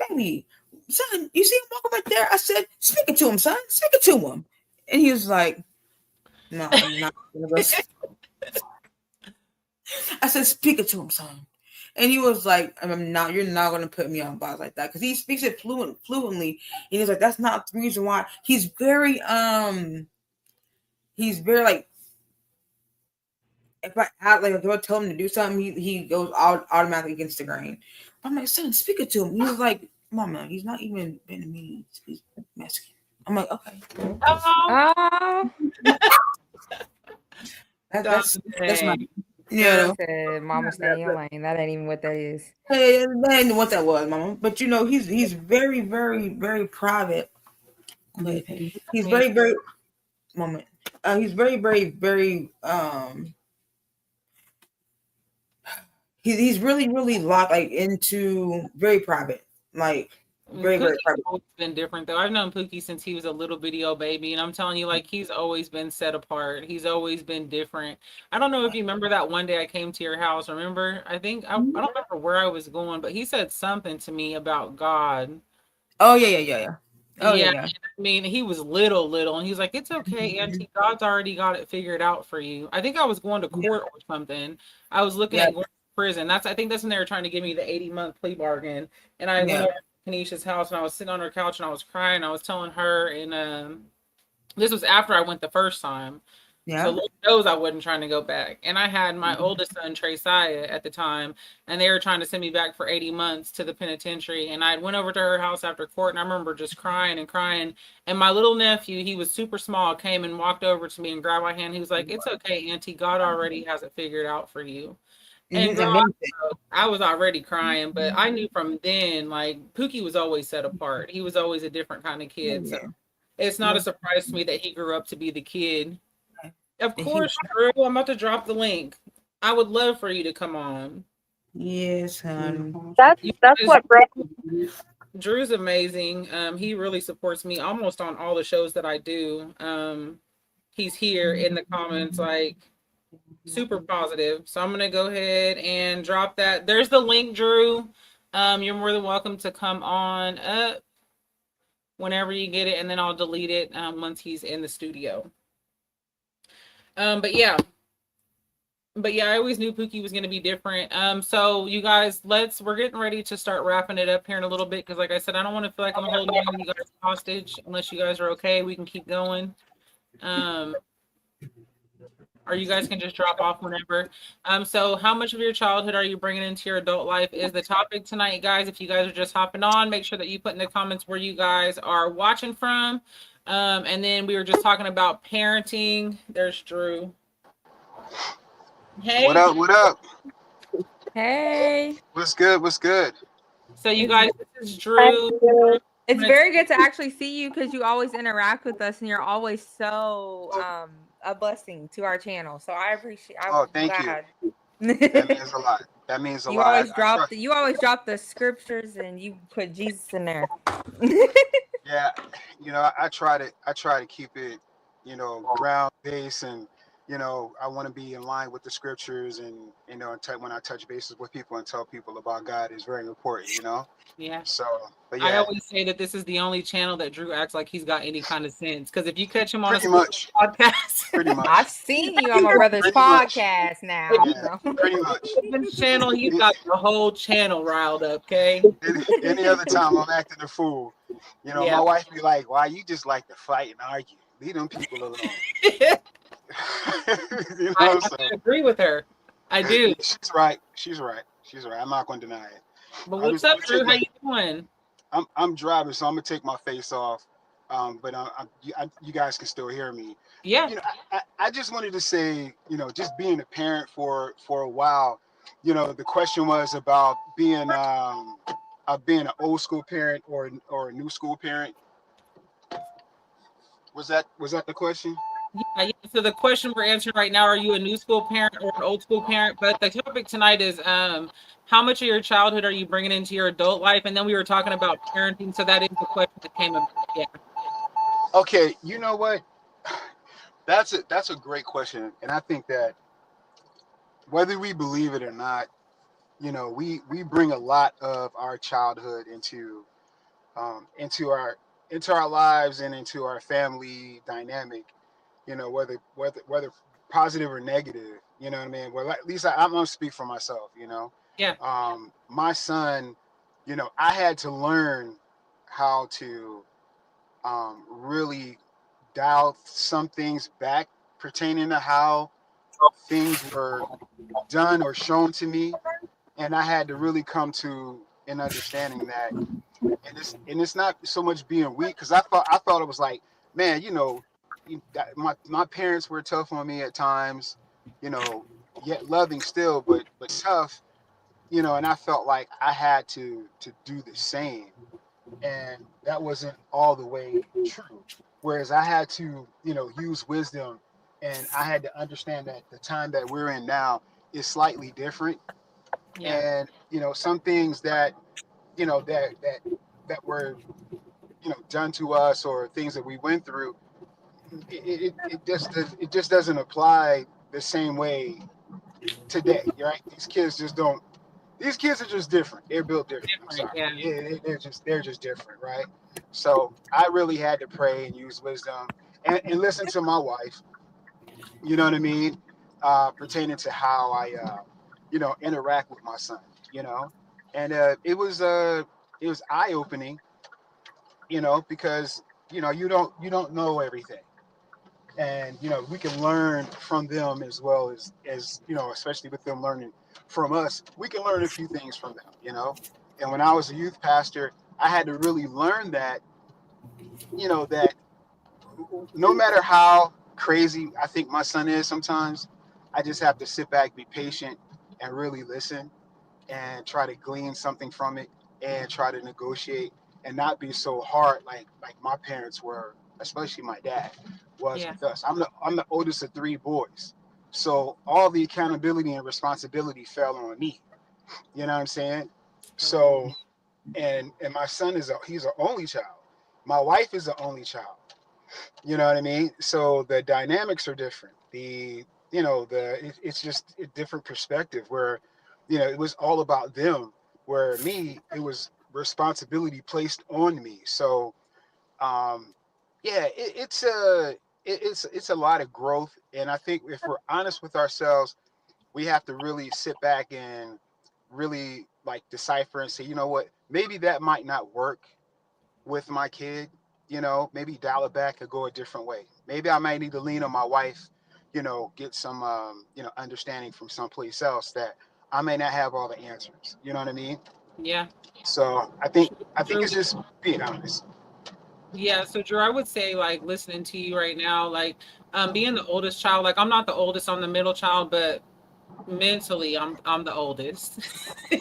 baby, son, you see him walking right there? I said, speak it to him, son, speak it to him. And he was like, no, I'm not gonna go. I said, speak it to him, son. And he was like, you're not gonna put me on blast like that, because he speaks it fluently. And he was like, that's not the reason why. He's very like, if I tell him to do something, he goes automatically against the grain. I'm like, son, speak it to him. He was like, Mama, he's not even Vietnamese, he's Mexican. I'm like, okay. Oh, Oh, That's my, girl said, "Mama, stay in your lane." That ain't even what that is. Hey, that ain't what that was, Mama. But he's very, very, very private. But he's very, very moment. He's very, very, very he's really, really locked like into very private. Like very, very Pookie's private. always been different though. I've known Pookie since he was a little bitty old baby, and I'm telling you, like, he's always been set apart. He's always been different. I don't know if you remember that one day I came to your house. Remember? I don't remember where I was going, but he said something to me about God. Oh yeah. Oh Yeah, yeah. I mean, he was little, and he's like, "It's okay, Auntie. God's already got it figured out for you." I think I was going to Yeah. court or something. I was looking Yeah. at going to prison. I think that's when they were trying to give me the 80-month plea bargain. And I went Yeah. over to Kanisha's house, and I was sitting on her couch, and I was crying. I was telling her, and this was after I went the first time. So Yeah. Lord knows I wasn't trying to go back. And I had my oldest son, Trey Saya, at the time, and they were trying to send me back for 80 months to the penitentiary. And I went over to her house after court, and I remember just crying and crying. And my little nephew, he was super small, came and walked over to me and grabbed my hand. He was like, "It's okay, Auntie. God already has it figured out for you." And And he's girl, amazing. I was already crying, but I knew from then, like, Pookie was always set apart. He was always a different kind of kid. So Yeah. it's not a surprise to me that he grew up to be the kid. Of And course, Drew. I'm about to drop the link. I would love for you to come on. yes, honey. That's what brought Drew's amazing. He really supports me almost on all the shows that I do. He's here in the comments, like super positive. So I'm gonna go ahead and drop that. There's the link, Drew. You're more than welcome to come on up whenever you get it, and then I'll delete it once he's in the studio. But yeah, I always knew Pookie was going to be different. So you guys, we're getting ready to start wrapping it up here in a little bit. Cause like I said, I don't want to feel like I'm holding you guys hostage unless you guys are okay. We can keep going. Or you guys can just drop off whenever. So how much of your childhood are you bringing into your adult life is the topic tonight, guys. If you guys are just hopping on, make sure that you put in the comments where you guys are watching from. And then we were just talking about parenting. There's Drew. Hey. What up? What up? Hey. What's good? What's good? So you guys, this is Drew. It's very good to actually see you because you always interact with us and you're always so a blessing to our channel. So I appreciate. Thank glad. you. That means a lot. That means a You lot. always drop the scriptures and you put Jesus in there. Yeah, I try to keep it, ground based, and I want to be in line with the scriptures, and when I touch bases with people and tell people about God is very important. Yeah. So, but yeah, I always say that this is the only channel that Drew acts like he's got any kind of sense. Because if you catch him on pretty a much, podcast, pretty much, I've seen you on my brother's Pretty much. podcast now. Yeah, pretty much. this channel, he's got the whole channel riled up. Okay. Any other time I'm acting a fool. Yeah. My wife be like, "Why you just like to fight and argue? Leave them people alone." I agree with her. I do. She's right. I'm not going to deny it. But what's up, Drew? How you doing? I'm driving, so I'm gonna take my face off. But you guys can still hear me. Yeah. I just wanted to say, just being a parent for a while. The question was about being an old school parent or a new school parent. Was that the question? Yeah. So the question we're answering right now: are you a new school parent or an old school parent? But the topic tonight is how much of your childhood are you bringing into your adult life? And then we were talking about parenting, so that is the question that came up. Yeah. Okay, you know what? That's a great question, and I think that whether we believe it or not, we bring a lot of our childhood into our lives and into our family dynamic. Whether positive or negative. You know what I mean? Well, at least I'm gonna speak for myself. Yeah. My son, I had to learn how to really dial some things back pertaining to how things were done or shown to me, and I had to really come to an understanding that, and it's not so much being weak, because I thought it was like, man, my parents were tough on me at times, yet loving still, but tough, and I felt like I had to do the same, and that wasn't all the way true. Whereas I had to, use wisdom, and I had to understand that the time that we're in now is slightly different. Yeah. And, some things that, that were, done to us, or things that we went through, it just doesn't apply the same way today, right? These kids just don't these kids are just different. They're built different. I'm Different, sorry. yeah. They're just different, right? So I really had to pray and use wisdom and listen to my wife. You know what I mean? Pertaining to how I, interact with my son. You know, and it was eye opening. Because you don't know everything, and we can learn from them as well as especially with them learning from us. We can learn a few things from them. And when I was a youth pastor, I had to really learn that no matter how crazy I think my son is sometimes, I just have to sit back, be patient, and really listen and try to glean something from it and try to negotiate and not be so hard like my parents were, especially my dad was Yeah. with us. I'm the oldest of three boys. So all the accountability and responsibility fell on me. You know what I'm saying? So and my son he's an only child. My wife is the only child. You know what I mean? So the dynamics are different. It's just a different perspective where, it was all about them. Where me, it was responsibility placed on me. So, yeah, it's a lot of growth. And I think if we're honest with ourselves, we have to really sit back and really like decipher and say, you know what, maybe that might not work with my kid, maybe dial it back and go a different way. Maybe I might need to lean on my wife, get some, understanding from someplace else that I may not have all the answers. You know what I mean? Yeah. So I think Drew, it's just being honest. yeah, so Drew, I would say like listening to you right now, like being the oldest child, like I'm not the oldest, I'm the middle child, but mentally I'm the oldest. No,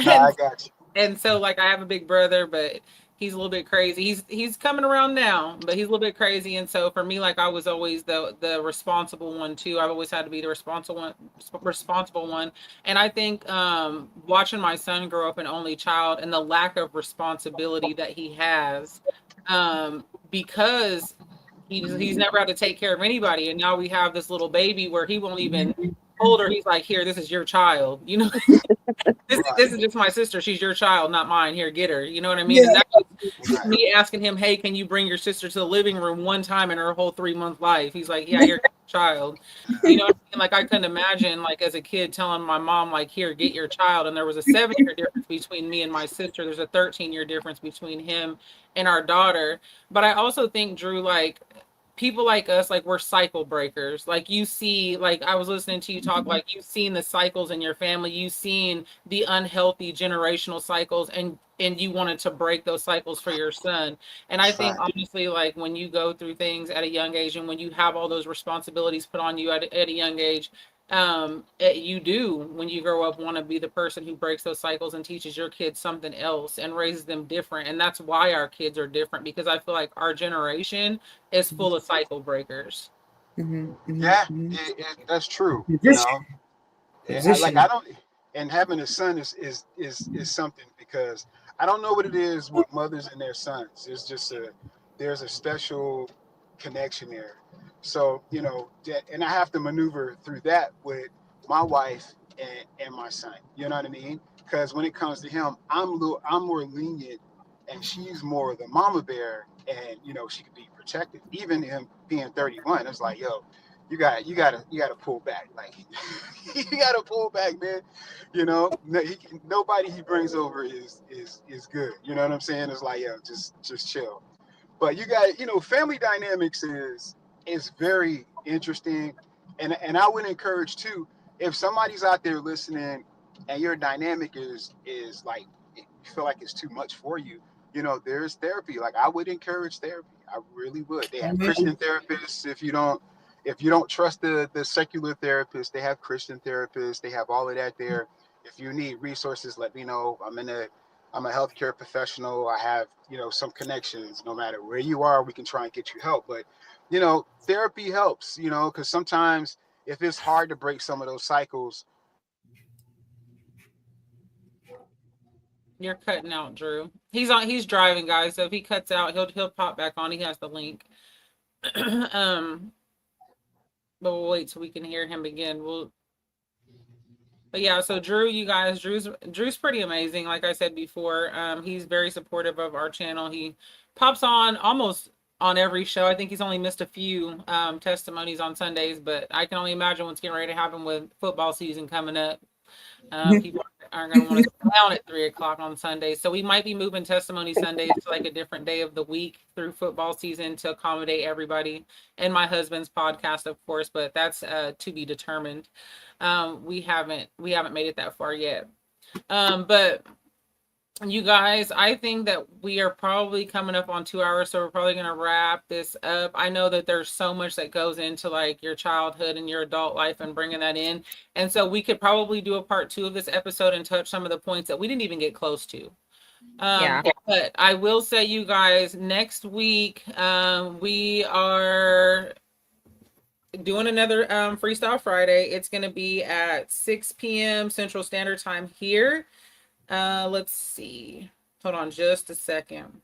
I and got you. and so like I have a big brother, but he's a little bit crazy. He's coming around now, but he's a little bit crazy. And so for me, like I was always the responsible one too. I've always had to be the responsible one. And I think watching my son grow up an only child and the lack of responsibility that he has, because he's never had to take care of anybody, and now we have this little baby where he won't even hold her. He's like, here, this is your child, this Right, is just my sister. She's your child, not mine. Here, get her. You know what I mean? Yeah. And that was right, me asking him, hey, can you bring your sister to the living room one time in her whole 3-month life? He's like, yeah, you're child. You know what I mean? Like I couldn't imagine like as a kid telling my mom, like, here, get your child. And there was a 7-year difference between me and my sister. There's a 13-year difference between him and our daughter. But I also think, Drew, like people like us, like we're cycle breakers. Like you see, like I was listening to you talk, like you've seen the cycles in your family, you've seen the unhealthy generational cycles, and you wanted to break those cycles for your son. And I think right. honestly, like when you go through things at a young age and when you have all those responsibilities put on you at a young age, you do when you grow up want to be the person who breaks those cycles and teaches your kids something else and raises them different. And that's why our kids are different, because I feel like our generation is full of cycle breakers. Yeah, that's true. You Position. know, Position. I don't, and having a son is something because I don't know what it is with mothers and their sons. There's a special connection there. So and I have to maneuver through that with my wife and my son. You know what I mean? Because when it comes to him, I'm more lenient, and she's more the mama bear, and she could be protective. Even him being 31, it's like, yo, you gotta pull back. Like you gotta pull back, man. Nobody he brings over is good. You know what I'm saying? It's like, yo, just chill. But family dynamics is very interesting, and I would encourage too, if somebody's out there listening and your dynamic is like you feel like it's too much for you. There's therapy. Like I would encourage therapy. I really would. They have Christian therapists. If you don't trust the secular therapist, they have Christian therapists. They have all of that there. If you need resources, let me know. I'm a healthcare professional. I have, some connections. No matter where you are, we can try and get you help. But, therapy helps, because sometimes if it's hard to break some of those cycles. You're cutting out, Drew. He's driving, guys. So if he cuts out, he'll pop back on. He has the link. um, but we'll wait till we can hear him again. But yeah, so Drew, you guys, Drew's pretty amazing. Like I said before, he's very supportive of our channel. He pops on almost on every show. I think he's only missed a few testimonies on Sundays, but I can only imagine what's getting ready to happen with football season coming up. People aren't going to want to sit down at 3 o'clock on Sundays. So we might be moving testimony Sundays to like a different day of the week through football season to accommodate everybody, and my husband's podcast, of course, but that's to be determined. We haven't made it that far yet. But you guys, I think that we are probably coming up on 2 hours, so we're probably going to wrap this up. I know that there's so much that goes into like your childhood and your adult life and bringing that in. And so we could probably do a part 2 of this episode and touch some of the points that we didn't even get close to. Yeah. But I will say, you guys, next week we are doing another Freestyle Friday. It's going to be at 6 p.m. Central Standard Time here. Let's see. Hold on just a second.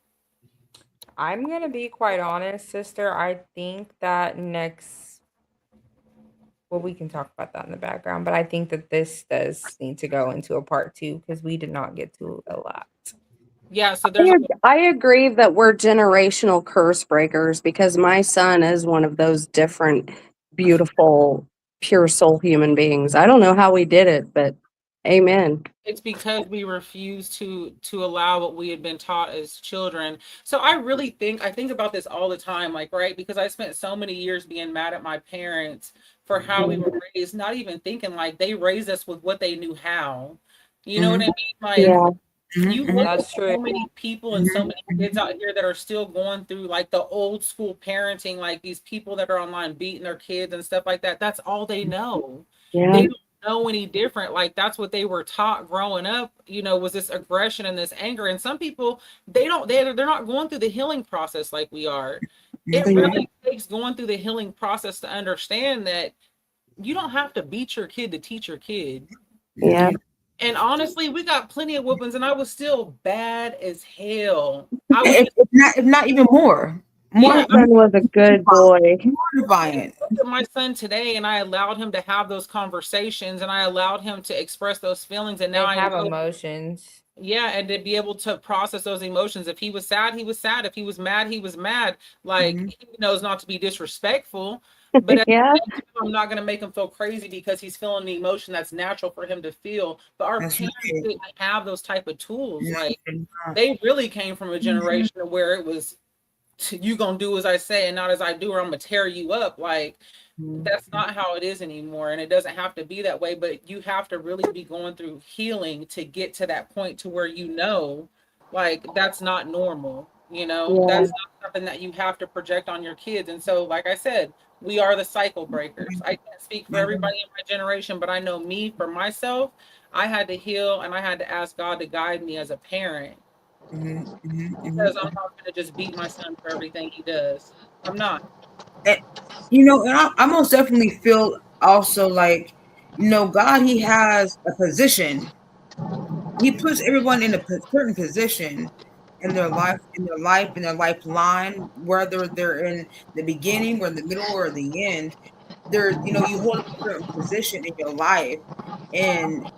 I'm gonna be quite honest, sister. I think that well, we can talk about that in the background, but I think that this does need to go into a part 2 because we did not get to a lot. Yeah, so there's I agree that we're generational curse breakers because my son is one of those different, beautiful, pure soul human beings. I don't know how we did it, but amen. it's because we refuse to allow what we had been taught as children. So I think about this all the time, like, right, because I spent so many years being mad at my parents for how we were raised, not even thinking like they raised us with what they knew how. You know what I mean? Like, Yeah. you look at That's so true. many people and so many kids out here that are still going through like the old school parenting, like these people that are online beating their kids and stuff like that. That's all they know. Yeah. They don't know any different. Like, that's what they were taught growing up, was this aggression and this anger. And some people, they're not going through the healing process like we are. It really takes going through the healing process to understand that you don't have to beat your kid to teach your kid. Yeah. And honestly, we got plenty of whoopings, and I was still bad as hell. I was if not even more. My son was a good boy. Defiant. look at my son today, and I allowed him to have those conversations, and I allowed him to express those feelings. And now They I have know, emotions. yeah, and to be able to process those emotions. If he was sad, he was sad. If he was mad, he was mad. Like, he knows not to be disrespectful, but at Yeah. the same time, I'm not going to make him feel crazy because he's feeling the emotion that's natural for him to feel. But our That's parents right. didn't have those type of tools. No, Like, they're not. they really came from a generation where it was, you gonna do as I say and not as I do, or I'm gonna tear you up. Like, that's not how it is anymore, and it doesn't have to be that way. But you have to really be going through healing to get to that point to where like, that's not normal. Yeah. That's not something that you have to project on your kids. And so, like I said, we are the cycle breakers. I can't speak for everybody in my generation, but I know me, for myself, I had to heal, and I had to ask God to guide me as a parent, because I'm not going to just beat my son for everything he does. I'm not. And, and I most definitely feel also like, God, he has a position. He puts everyone in a certain position in their lifeline, whether they're in the beginning or the middle or the end. You hold a certain position in your life, and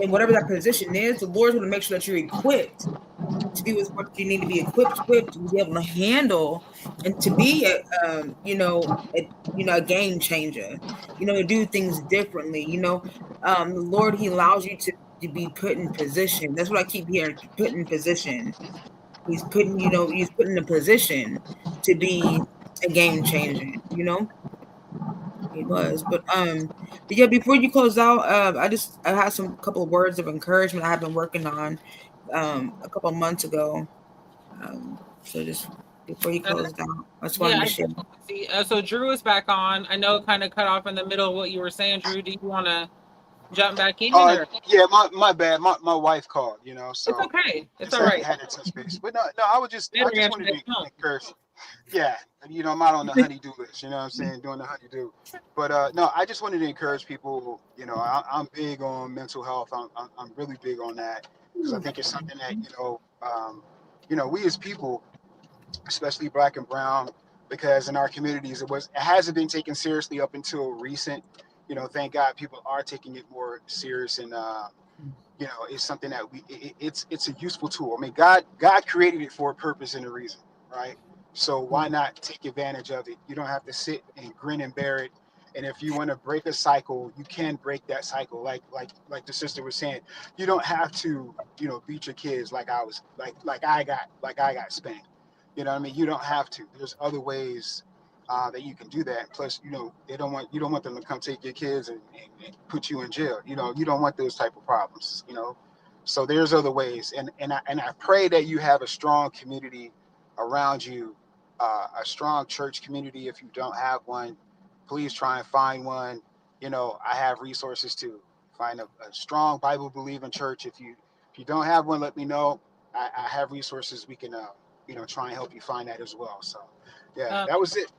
whatever that position is, the Lord's going to make sure that you're equipped to be with what you need to be equipped with, to be able to handle, and to be a game changer, to do things differently. The Lord, he allows you to be put in position. That's what I keep hearing, put in position. He's putting in a position to be a game changer, He was. But yeah, before you close out, I had some couple of words of encouragement I have been working on a couple of months ago. So just before you close down, I just wanted to share. See, so Drew is back on. I know it kind of cut off in the middle of what you were saying, Drew. Do you want to jump back in? Or? Yeah, my bad. My wife called, so it's okay. It's just all right. had to touch base. But no, I just wanted to encourage. Yeah, I'm out on the honeydew list. You know what I'm saying, doing the honeydew. But no, I just wanted to encourage people. I'm big on mental health. I'm really big on that, because I think it's something that we as people, especially Black and Brown, because in our communities it hasn't been taken seriously up until recent. thank God people are taking it more serious, and it's something that it's a useful tool. I mean, God created it for a purpose and a reason, right? So why not take advantage of it? You don't have to sit and grin and bear it. And if you want to break a cycle, you can break that cycle. Like the sister was saying, you don't have to, beat your kids like I got spanked. You know what I mean? You don't have to. There's other ways that you can do that. Plus, you don't want them to come take your kids and put you in jail. You don't want those type of problems. So there's other ways, and I pray that you have a strong community around you, a strong church community. If you don't have one, please try and find one. I have resources to find a strong Bible believing church. If you don't have one, let me know. I have resources. We can try and help you find that as well. So yeah, Um, that was it.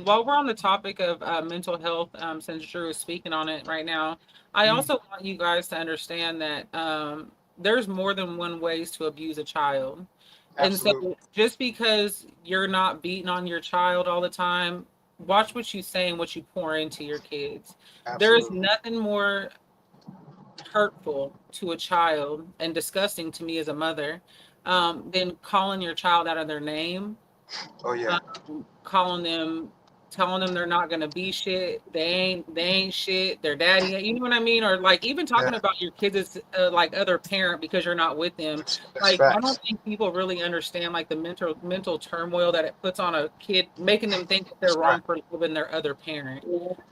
while we're on the topic of mental health, since Drew is speaking on it right now, I Mhm. also want you guys to understand that there's more than one ways to abuse a child. And so Absolutely. just because you're not beating on your child all the time, watch what you say and what you pour into your kids. There is Absolutely. nothing more hurtful to a child and disgusting to me as a mother than calling your child out of their name, Oh yeah. calling them, telling them they're not gonna be shit. They ain't shit. Their daddy, you know what I mean? Or like even Yeah. talking about your kids as like other parent because you're not with them. That's Like I don't facts. think people really understand like the mental turmoil that it puts on a kid, making them think that they're That's right. wrong for loving their other parent.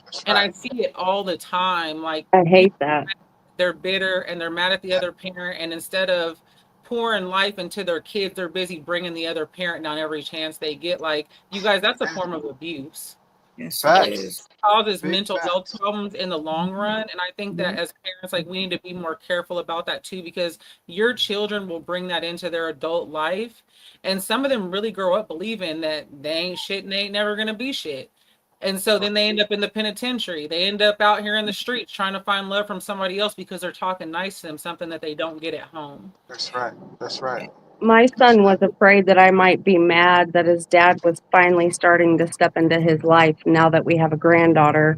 That's And right. I see it all the time. Like I hate people, that. they're bitter and they're mad at the other parent, and instead of pouring life into their kids, they're busy bringing the other parent down every chance they get. Like, you guys, that's a Yeah. form of abuse. Yes, it Facts. is. Causes Big mental health facts. problems in the long run. And I think that as parents, like, we need to be more careful about that too, because your children will bring that into their adult life. And some of them really grow up believing that they ain't shit and they ain't never gonna be shit. And so then they end up in the penitentiary. They end up out here in the streets trying to find love from somebody else because they're talking nice to them, something that they don't get at home. That's right. That's right. My That's son right. was afraid that I might be mad that his dad was finally starting to step into his life now that we have a granddaughter.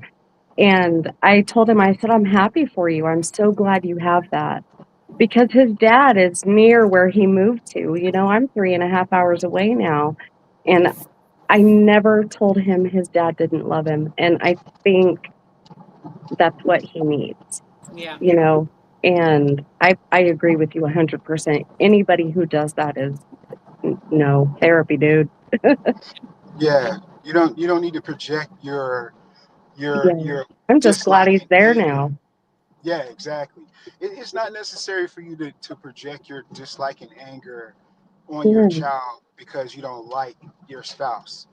And I told him, I said, I'm happy for you. I'm so glad you have that. Because his dad is near where he moved to. I'm 3.5 hours away now. And I never told him his dad didn't love him. And I think that's what he needs, Yeah. you know. And I agree with you 100%. Anybody who does that is no therapy, dude. Yeah. You don't need to project your your Yeah. your I'm just glad dislike he's and there anger. now. Yeah, exactly. It's not necessary for you to project your dislike and anger on your Yeah. child because you don't like your spouse.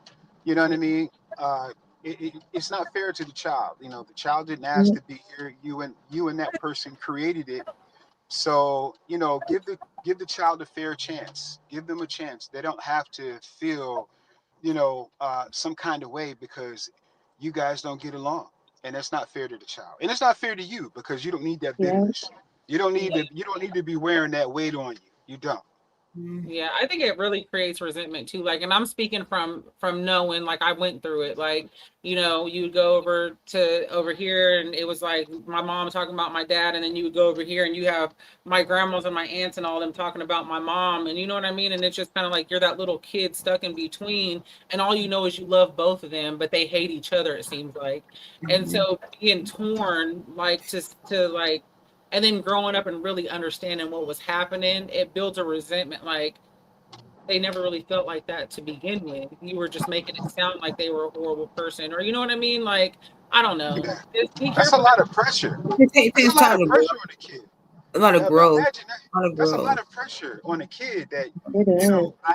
You know what I Yeah. mean? Uh, it's not fair to the child. The child didn't ask Yeah. to be here. You and that person created it. So give the child a fair chance. Give them a chance. They don't have to feel some kind of way because you guys don't get along, and that's not fair to the child, and it's not fair to you because you don't need that Yeah. bitterness. You don't need Yeah. to. You don't need to be wearing that weight on you. You don't. Mhm. Yeah, I think it really creates resentment too. Like, and I'm speaking from knowing, like, I went through it. Like, you would go over here, and it was like my mom talking about my dad, and then you would go over here, and you have my grandmas and my aunts and all them talking about my mom, and you know what I mean. And it's just kind of like you're that little kid stuck in between, and all you know is you love both of them, but they hate each other. It seems like, and Mhm. so being torn, like to like, and then growing up and really understanding what was happening, it builds a resentment. Like, they never really felt like that to begin with. You were just making it sound like they were a horrible person, or you know what I mean? Like, I don't know. Yeah, Just be that's a careful. lot of pressure. It That's a takes lot time of to grow. pressure on a kid. A lot of growth. Imagine that. A lot of That's a growth. lot of pressure on a kid. That It is. I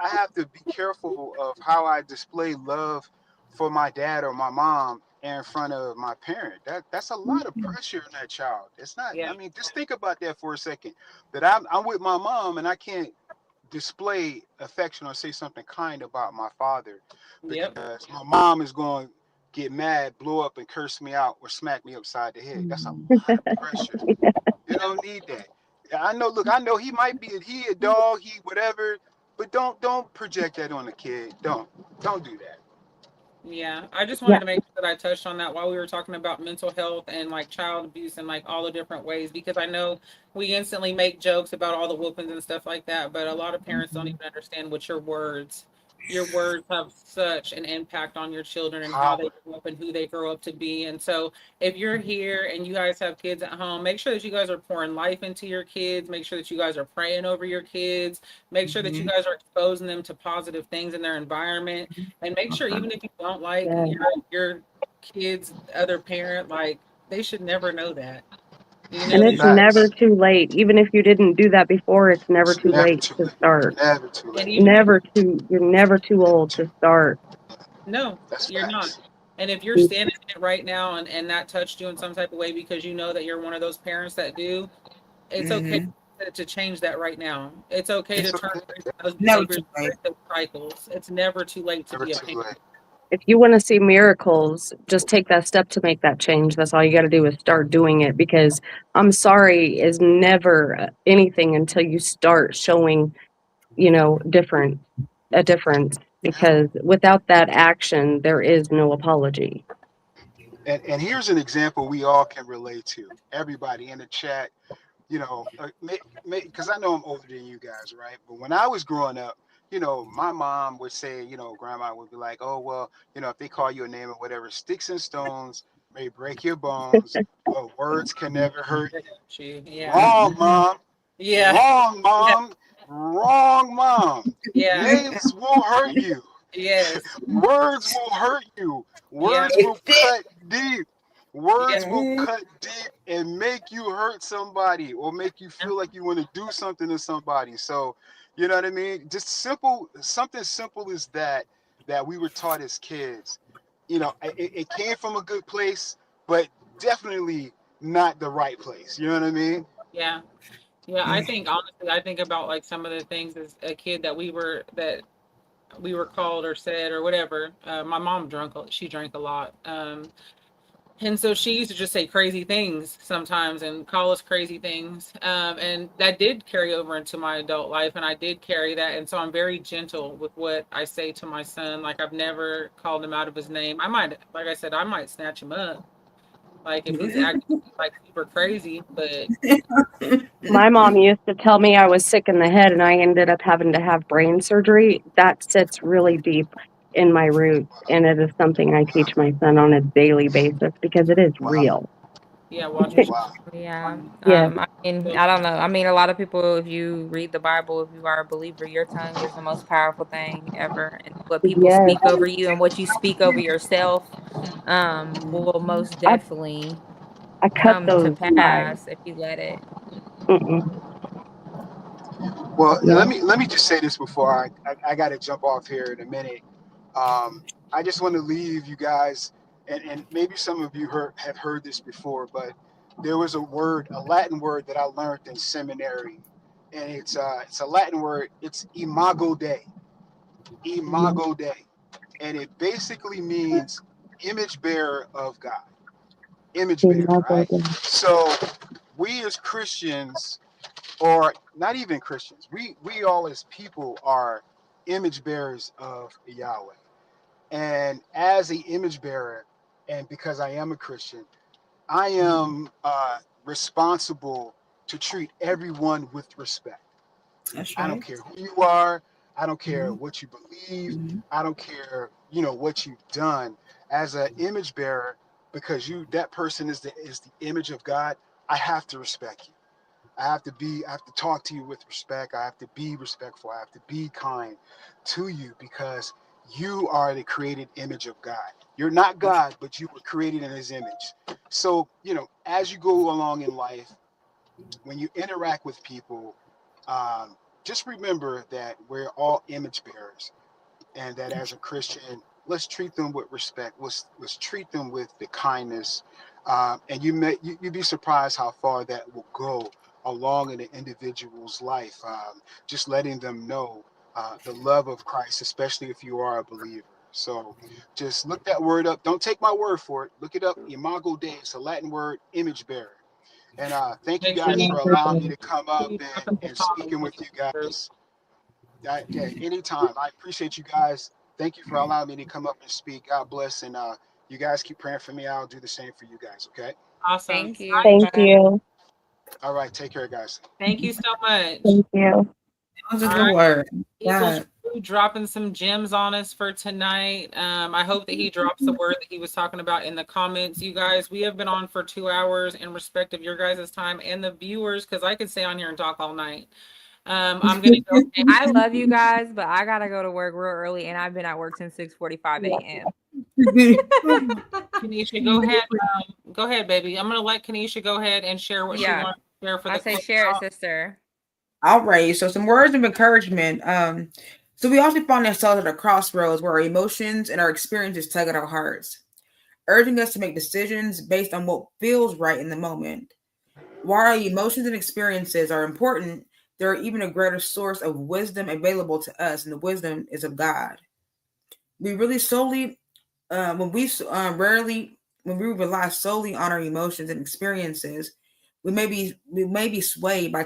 have to be careful of how I display love for my dad or my mom in front of my parent. That's a lot of pressure on that child. It's not. Yeah. I mean, just think about that for a second. That I'm with my mom and I can't display affection or say something kind about my father Yep. because my mom is going to get mad, blow up, and curse me out or smack me upside the head. That's a lot of pressure. You don't need that. I know. Look, I know he a dog, he whatever, but don't project that on the kid. Don't do that. Yeah, I just Yeah. wanted to make sure that I touched on that while we were talking about mental health and like child abuse and like all the different ways, because I know we instantly make jokes about all the whoopings and stuff like that, but a lot of parents don't even understand what your words have such an impact on your children and how they Power. grow up and who they grow up to be. And so if you're here and you guys have kids at home, make sure that you guys are pouring life into your kids, make sure that you guys are praying over your kids, make sure that you guys are exposing them to positive things in their environment, and make sure even if you don't like Yeah. your kid's other parent, like they should never know that. You And know, they it's should, never Facts. too late. Even if you didn't do that before, it's never It's too never late too to late. start. Never too and late. even if You're never too Never old too to start. no, That's you're not. facts. And if you're standing in it right now and that touched you in some type of way because you know that you're one of those parents that do, it's okay Mm-hmm. to change that right now. It's okay to It's turn okay. those Never behaviors, too late. those cycles. It's never too late to Never be a too parent. late. If you want to see miracles, just take that step to make that change. That's all you got to do is start doing it, because I'm sorry is never anything until you start showing, a difference, because without that action, there is no apology. And here's an example we all can relate to. Everybody in the chat, because I know I'm older than you guys, right? But when I was growing up, my mom would say, grandma would be like, oh, well, if they call you a name or whatever, sticks and stones may break your bones, but words can never hurt you. Yeah. Wrong, Mm-hmm. mom. Yeah. Wrong, Yeah. mom. Wrong, mom. Yeah. Names will hurt you. Yes. Words will hurt you. Yeah. Words will cut deep. Yeah. Words will cut deep and make you hurt somebody or make you feel like you want to do something to somebody. So, you know what I mean? Just something simple as that we were taught as kids. It came from a good place, but definitely not the right place. You know what I mean? Yeah. Yeah. I think honestly, I think about like some of the things as a kid that we were called or said or whatever. My mom she drank a lot. And so she used to just say crazy things sometimes and call us crazy things. And that did carry over into my adult life. And I did carry that. And so I'm very gentle with what I say to my son. Like I've never called him out of his name. Like I said, I might snatch him up. Like if he's acting like super crazy, but My mom used to tell me I was sick in the head and I ended up having to have brain surgery. That sits really deep in my roots, and it is something I teach my son on a daily basis because it is Wow. real. yeah, watch what Wow. Yeah. Yeah. I mean, you I don't know. I mean, a lot of people, if you read the Bible, if you are a believer, your tongue is the most powerful thing ever. And what people Yes. speak over you and what you speak over yourself, will most I definitely I cut come to those ties. pass if you let it. Mm-mm. Well, Yeah. let me just say this before I got to jump off here in a minute. I just want to leave you guys, and maybe some of you have heard this before, but there was a Latin word that I learned in seminary, and it's a Latin word. It's imago Dei, and it basically means image bearer of God, image bearer, right? So we as Christians, or not even Christians, we all as people are image bearers of Yahweh. And as an image bearer, and because I am a Christian, I am responsible to treat everyone with respect. That's I don't right. care who you are. I don't care Mm-hmm. what you believe. Mm-hmm. I don't care, what you've done as an image bearer, because that person is the image of God. I have to respect you. I have to talk to you with respect. I have to be respectful. I have to be kind to you, because you are the created image of God. You're not God, but you were created in his image. So, as you go along in life, when you interact with people, um, just remember that we're all image bearers, and that as a Christian, let's treat them with respect. Let's treat them with the kindness, and you'd be surprised how far that will go along in an individual's life. Just letting them know the love of Christ, especially if you are a believer. So, just look that word up. Don't take my word for it. Look it up. Imago Dei. It's a Latin word, image bearer. And thank you make sure guys you for allowing me to come up you talk and about speaking with you guys. Yeah, anytime. I appreciate you guys. thank you for allowing me to come up and speak. God bless, and you guys keep praying for me. I'll do the same for you guys. Okay. Awesome. Thank you. Thank Bye. you. All right. Take care, guys. Thank you so much. Thank you. That's a All good right. word. Eagle God. True dropping some gems on us for tonight. I hope that he drops the word that he was talking about in the comments. You guys, we have been on for 2 hours in respect of your guys' time and the viewers, because I could stay on here and talk all night. I'm gonna go. I love you guys, but I gotta go to work real early, and I've been at work since 6:45 a.m. Kanisha, go ahead. Go ahead, baby. I'm gonna let Kanisha go ahead and share what she Yeah. wants to share for I the say close share it, out. sister. All right. So some words of encouragement. So we often find ourselves at a crossroads where our emotions and our experiences tug at our hearts, urging us to make decisions based on what feels right in the moment. While our emotions and experiences are important, there are even a greater source of wisdom available to us, and the wisdom is of God. We really solely, when we rarely, when we rely solely on our emotions and experiences, we may be swayed by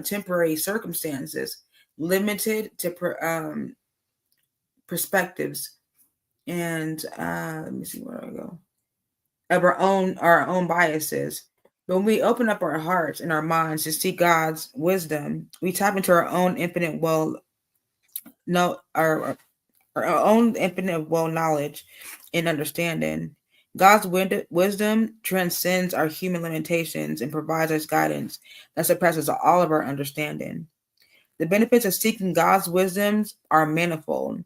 temporary circumstances, limited to perspectives, and let me see where I go of our own biases. When we open up our hearts and our minds to seek God's wisdom, we tap into our own infinite no our own infinite knowledge and understanding. God's wisdom transcends our human limitations and provides us guidance that surpasses all of our understanding. The benefits of seeking God's wisdoms are manifold.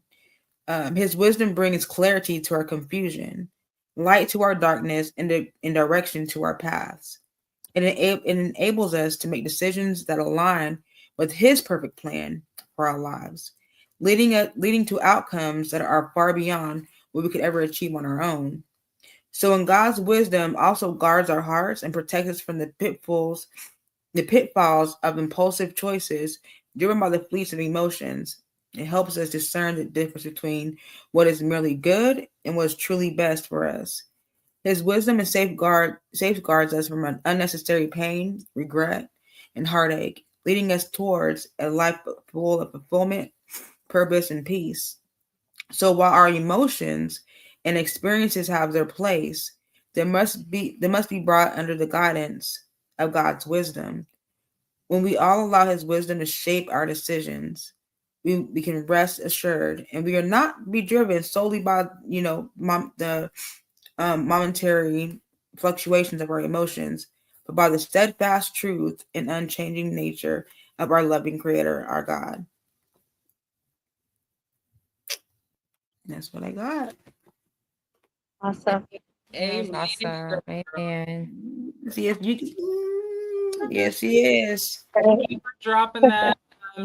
His wisdom brings clarity to our confusion, light to our darkness, and direction to our paths. It enables us to make decisions that align with His perfect plan for our lives, leading to outcomes that are far beyond what we could ever achieve on our own. So, in God's wisdom, also guards our hearts and protects us from the pitfalls of impulsive choices driven by the fleets of emotions. It helps us discern the difference between what is merely good and what is truly best for us. His wisdom and safeguards us from unnecessary pain, regret, and heartache, leading us towards a life full of fulfillment, purpose, and peace. So while our emotions and experiences have their place, they must be brought under the guidance of God's wisdom. When we all allow His wisdom to shape our decisions, we can rest assured, and we are not be driven solely by the momentary fluctuations of our emotions, but by the steadfast truth and unchanging nature of our loving Creator, our God. That's what I got. Awesome. That was Amen. awesome. Amen. Yes, yes, yes. Thank you for dropping that,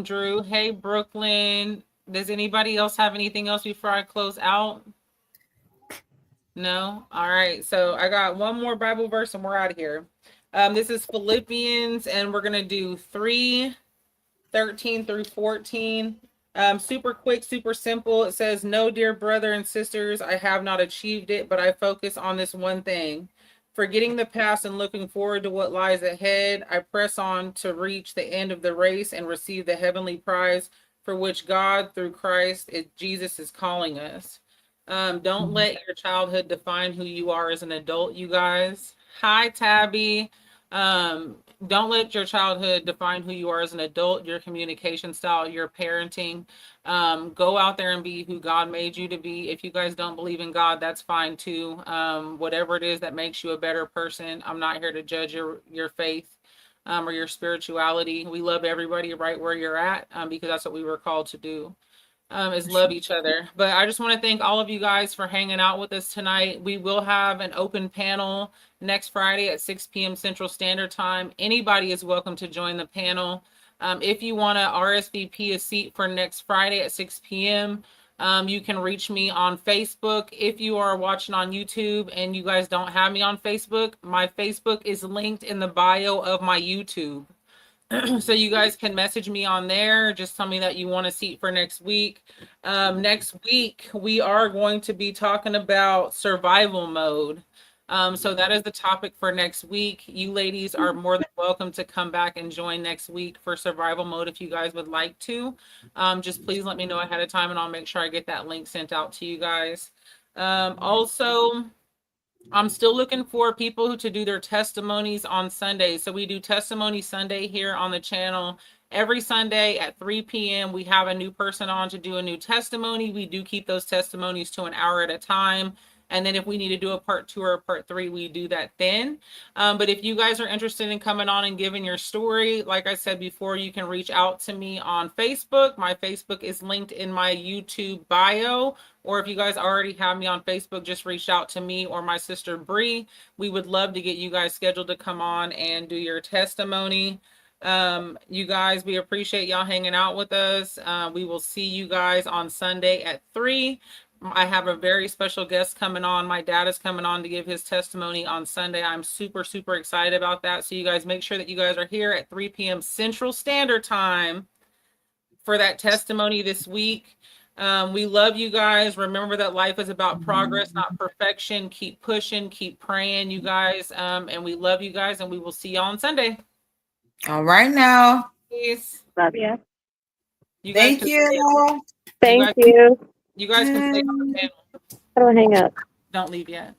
Drew. Hey, Brooklyn. Does anybody else have anything else before I close out? No? All right. So I got one more Bible verse and we're out of here. This is Philippians, and we're going to do 3:13 through 14. Super quick, super simple. It says, "No, dear brother and sisters, I have not achieved it, but I focus on this one thing. Forgetting the past and looking forward to what lies ahead, I press on to reach the end of the race and receive the heavenly prize for which God, through Christ, Jesus is calling us." Don't let your childhood define who you are as an adult, you guys. Hi, Tabby. Don't let your childhood define who you are as an adult, your communication style, your parenting. Go out there and be who God made you to be. If you guys don't believe in God, that's fine too. Whatever it is that makes you a better person. I'm not here to judge your faith or your spirituality. We love everybody right where you're at because that's what we were called to do. Is love each other. But I just want to thank all of you guys for hanging out with us tonight. We will have an open panel next Friday at 6 p.m. Central Standard Time. Anybody is welcome to join the panel. If you want to RSVP a seat for next Friday at 6 p.m., you can reach me on Facebook. If you are watching on YouTube and you guys don't have me on Facebook, my Facebook is linked in the bio of my YouTube. So you guys can message me on there. Just tell me that you want a seat for next week. Next week, we are going to be talking about survival mode. So that is the topic for next week. You ladies are more than welcome to come back and join next week for survival mode if you guys would like to. Just please let me know ahead of time and I'll make sure I get that link sent out to you guys. Also, I'm still looking for people to do their testimonies on Sundays. So we do Testimony Sunday here on the channel. Every Sunday at 3 p.m. we have a new person on to do a new testimony. We do keep those testimonies to an hour at a time. And then if we need to do a part 2 or a part 3, we do that then. But if you guys are interested in coming on and giving your story, like I said before, you can reach out to me on Facebook. My Facebook is linked in my YouTube bio. Or if you guys already have me on Facebook, just reach out to me or my sister Bree. We would love to get you guys scheduled to come on and do your testimony. You guys, we appreciate y'all hanging out with us. We will see you guys on Sunday at 3. I have a very special guest coming on. My dad is coming on to give his testimony on Sunday. I'm super, super excited about that. So you guys make sure that you guys are here at 3 p.m. Central Standard Time for that testimony this week. We love you guys. Remember that life is about progress, not perfection. Keep pushing, keep praying, you guys. And we love you guys, and we will see y'all on Sunday. All right now. Peace. Love you. You guys Thank can you. Thank you. You guys can stay on the panel. How do I hang up? Don't leave yet.